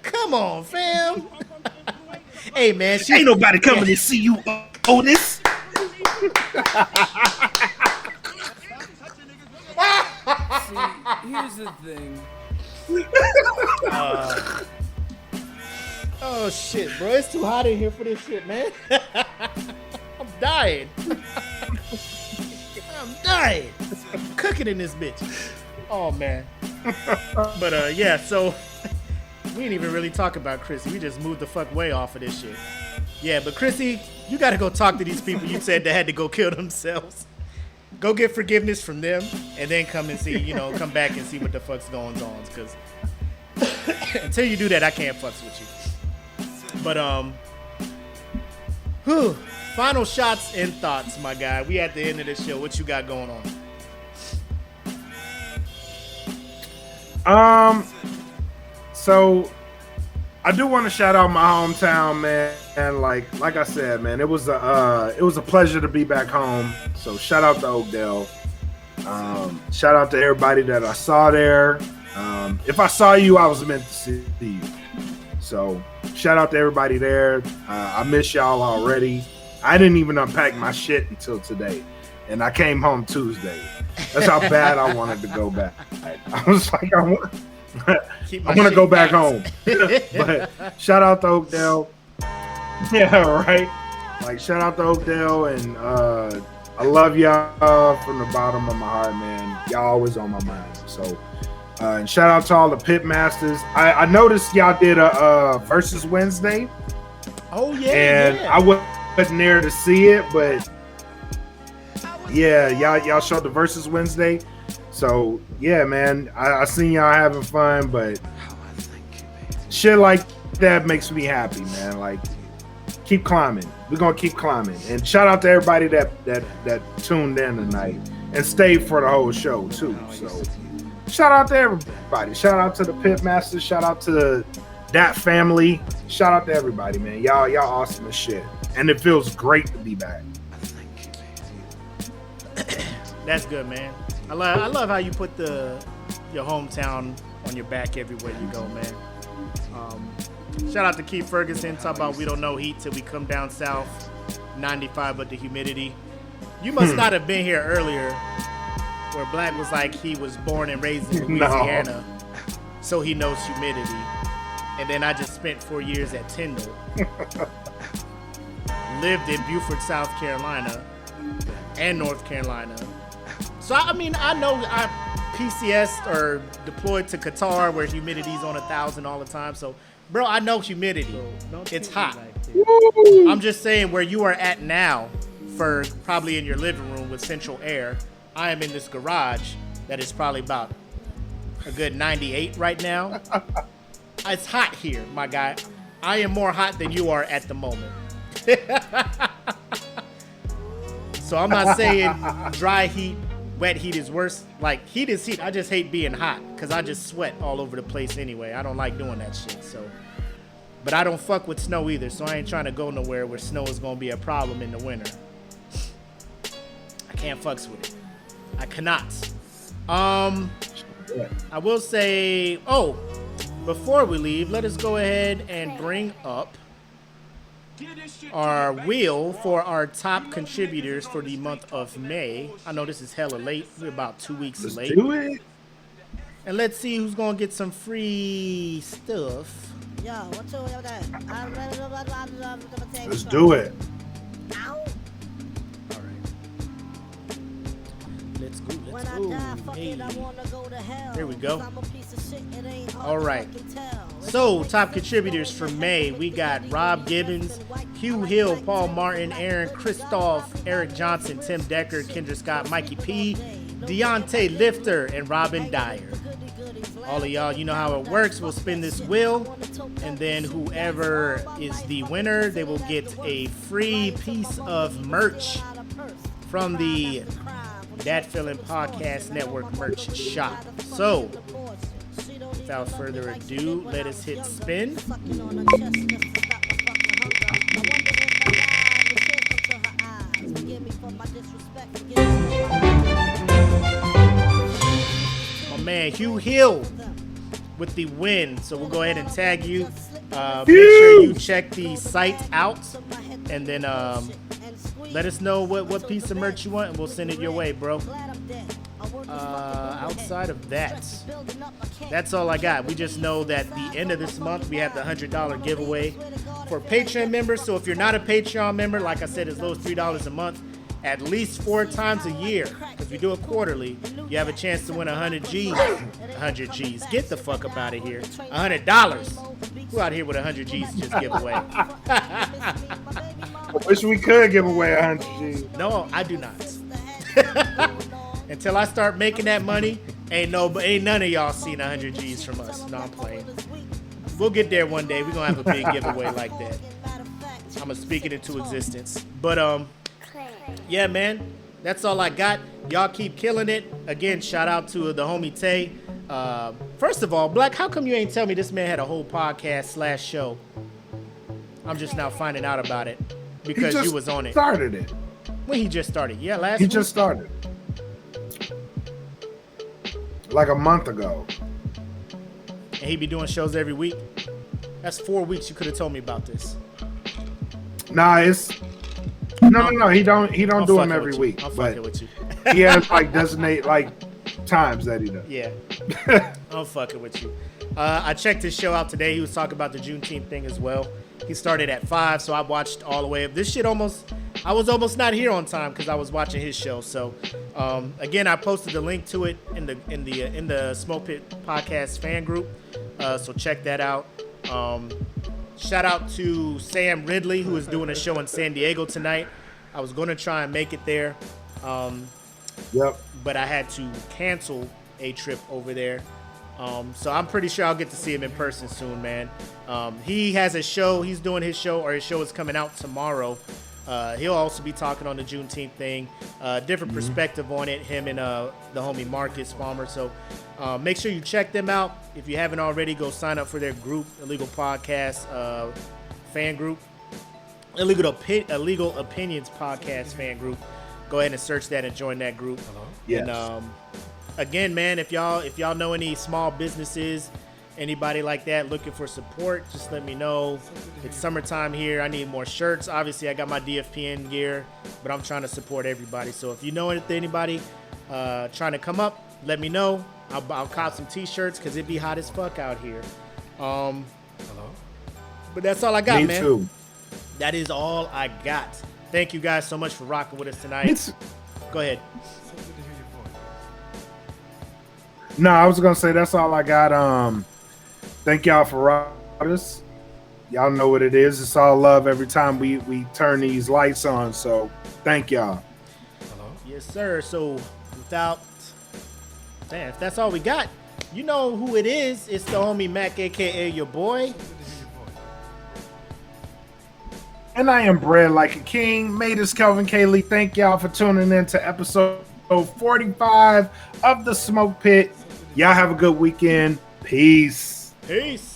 Come on, fam. Hey, man. Ain't nobody coming to see you, Otis. Here's the thing. Oh, shit, bro. It's too hot in here for this shit, man. I'm dying. I'm dying. I'm cooking in this bitch. Oh, man. But, yeah, so we didn't even really talk about Chrissy. We just moved the fuck way off of this shit. Yeah, but Chrissy, you got to go talk to these people you said that had to go kill themselves. Go get forgiveness from them, and then come and see, come back and see what the fuck's going on. Because until you do that, I can't fucks with you. But, final shots and thoughts, my guy. We at the end of this show. What you got going on? So I do want to shout out my hometown, man. And like I said, man, it was a pleasure to be back home. So shout out to Oakdale. Shout out to everybody that I saw there. If I saw you, I was meant to see you. So shout out to everybody there. I miss y'all already. I didn't even unpack my shit until today, and I came home Tuesday. That's how bad I wanted to go back. I was like, I want to go back home. But shout out to Oakdale. Yeah, right. Like shout out to Oakdale, and I love y'all from the bottom of my heart, man. Y'all always on my mind. So, and shout out to all the Pitmasters. I noticed y'all did a Versus Wednesday. Oh yeah, and I wasn't there to see it, but yeah, y'all showed the Versus Wednesday. So yeah, man, I seen y'all having fun, but shit like that makes me happy, man. Like, keep climbing. We're gonna keep climbing. And shout out to everybody that tuned in tonight and stayed for the whole show too. So shout out to everybody. Shout out to the Pitmasters. Shout out to that family. Shout out to everybody, man. Y'all awesome as shit. And it feels great to be back. That's good, man. I love how you put your hometown on your back everywhere you go, man. Shout out to Keith Ferguson, talk about we don't know heat till we come down south. 95, but the humidity. You must not have been here earlier, where Black was like he was born and raised in Louisiana, so he knows humidity. And then I just spent 4 years at Tyndall. Lived in Beaufort, South Carolina, and North Carolina. So I mean, I know I PCS or deployed to Qatar where humidity's on 1,000 all the time. So, bro, I know humidity. It's hot. I'm just saying where you are at now, for probably in your living room with central air. I am in this garage that is probably about a good 98 right now. It's hot here, my guy. I am more hot than you are at the moment. So I'm not saying dry heat, wet heat is worse. Like, heat is heat. I just hate being hot because I just sweat all over the place anyway. I don't like doing that shit. So, but I don't fuck with snow either. So I ain't trying to go nowhere where snow is gonna be a problem in the winter. I can't fucks with it. I cannot. I will say, before we leave, let us go ahead and bring up our wheel for our top contributors for the month of May. I know this is hella late. We're about 2 weeks late. Do it. And let's see who's going to get some free stuff. Let's do it. Let's go. Hey. There we go. All right. So, top contributors for May, we got Rob Gibbons, Hugh Hill, Paul Martin, Aaron Christoph, Eric Johnson, Tim Decker, Kendra Scott, Mikey P, Deontay Lifter, and Robin Dyer. All of y'all, you know how it works. We'll spin this wheel, and then whoever is the winner, they will get a free piece of merch from the That Feeling Podcast Network merch shop. So, without further ado, let us hit spin. My man Hugh Hill with the win. So we'll go ahead and tag you. Make sure you check the site out, and then let us know what piece of merch you want, and we'll send it your way, bro. Outside of that, that's all I got. We just know that the end of this month, we have the $100 giveaway for Patreon members. So if you're not a Patreon member, like I said, as low as $3 a month, at least 4 times a year, because we do it quarterly, you have a chance to win 100 G's. 100 G's. Get the fuck up out of here. $100. Who out here with 100 G's to just give away? I wish we could give away 100 G's. No, I do not. Until I start making that money, ain't none of y'all seen 100 G's from us. No, I'm playing. We'll get there one day. We're gonna have a big giveaway like that. I'm gonna speak it into existence. But yeah, man, that's all I got. Y'all keep killing it. Again, shout out to the homie Tay. First of all, Black, how come you ain't tell me this man had a whole podcast / show? I'm just now finding out about it because you was on it. Started it. When he just started? Yeah, last He week? just started. Like a month ago. and he be doing shows every week. That's 4 weeks. You could have told me about this. Nah, it's no. He don't do them every week. I'm But fucking with you. he has like designate like times that he does. Yeah, I'm fucking with you. I checked his show out today. He was talking about the Juneteenth thing as well. He started at 5, so I watched all the way up. This shit I was almost not here on time because I was watching his show. So, again, I posted the link to it in the Smoke Pit podcast fan group. So check that out. Shout out to Sam Ridley, who is doing a show in San Diego tonight. I was going to try and make it there. Yep. But I had to cancel a trip over there. So I'm pretty sure I'll get to see him in person soon, man. He has a show. He's doing his show, or his show is coming out tomorrow. He'll also be talking on the Juneteenth thing. Different perspective on it, him and the homie Marcus Palmer. So make sure you check them out. If you haven't already, go sign up for their group, Illegal Podcast fan group. Illegal Opinions Podcast fan group. Go ahead and search that and join that group. Yes. And again, man, if y'all know any small businesses, anybody like that looking for support, just let me know. It's summertime here. I need more shirts. Obviously, I got my DFPN gear, but I'm trying to support everybody. So if you know anybody trying to come up, let me know. I'll cop some t-shirts because it be hot as fuck out here. But that's all I got, man. Me too. That is all I got. Thank you guys so much for rocking with us tonight. Go ahead. No, I was gonna say that's all I got. Thank y'all for rocking us. Y'all know what it is. It's all love every time we turn these lights on. So thank y'all. Yes, sir. So if that's all we got, you know who it is. It's the homie Mac, aka your boy. And I am bred like a king. Made us Kelvin Kaylee. Thank y'all for tuning in to episode 45 of the Smoke Pit. Y'all have a good weekend. Peace. Peace.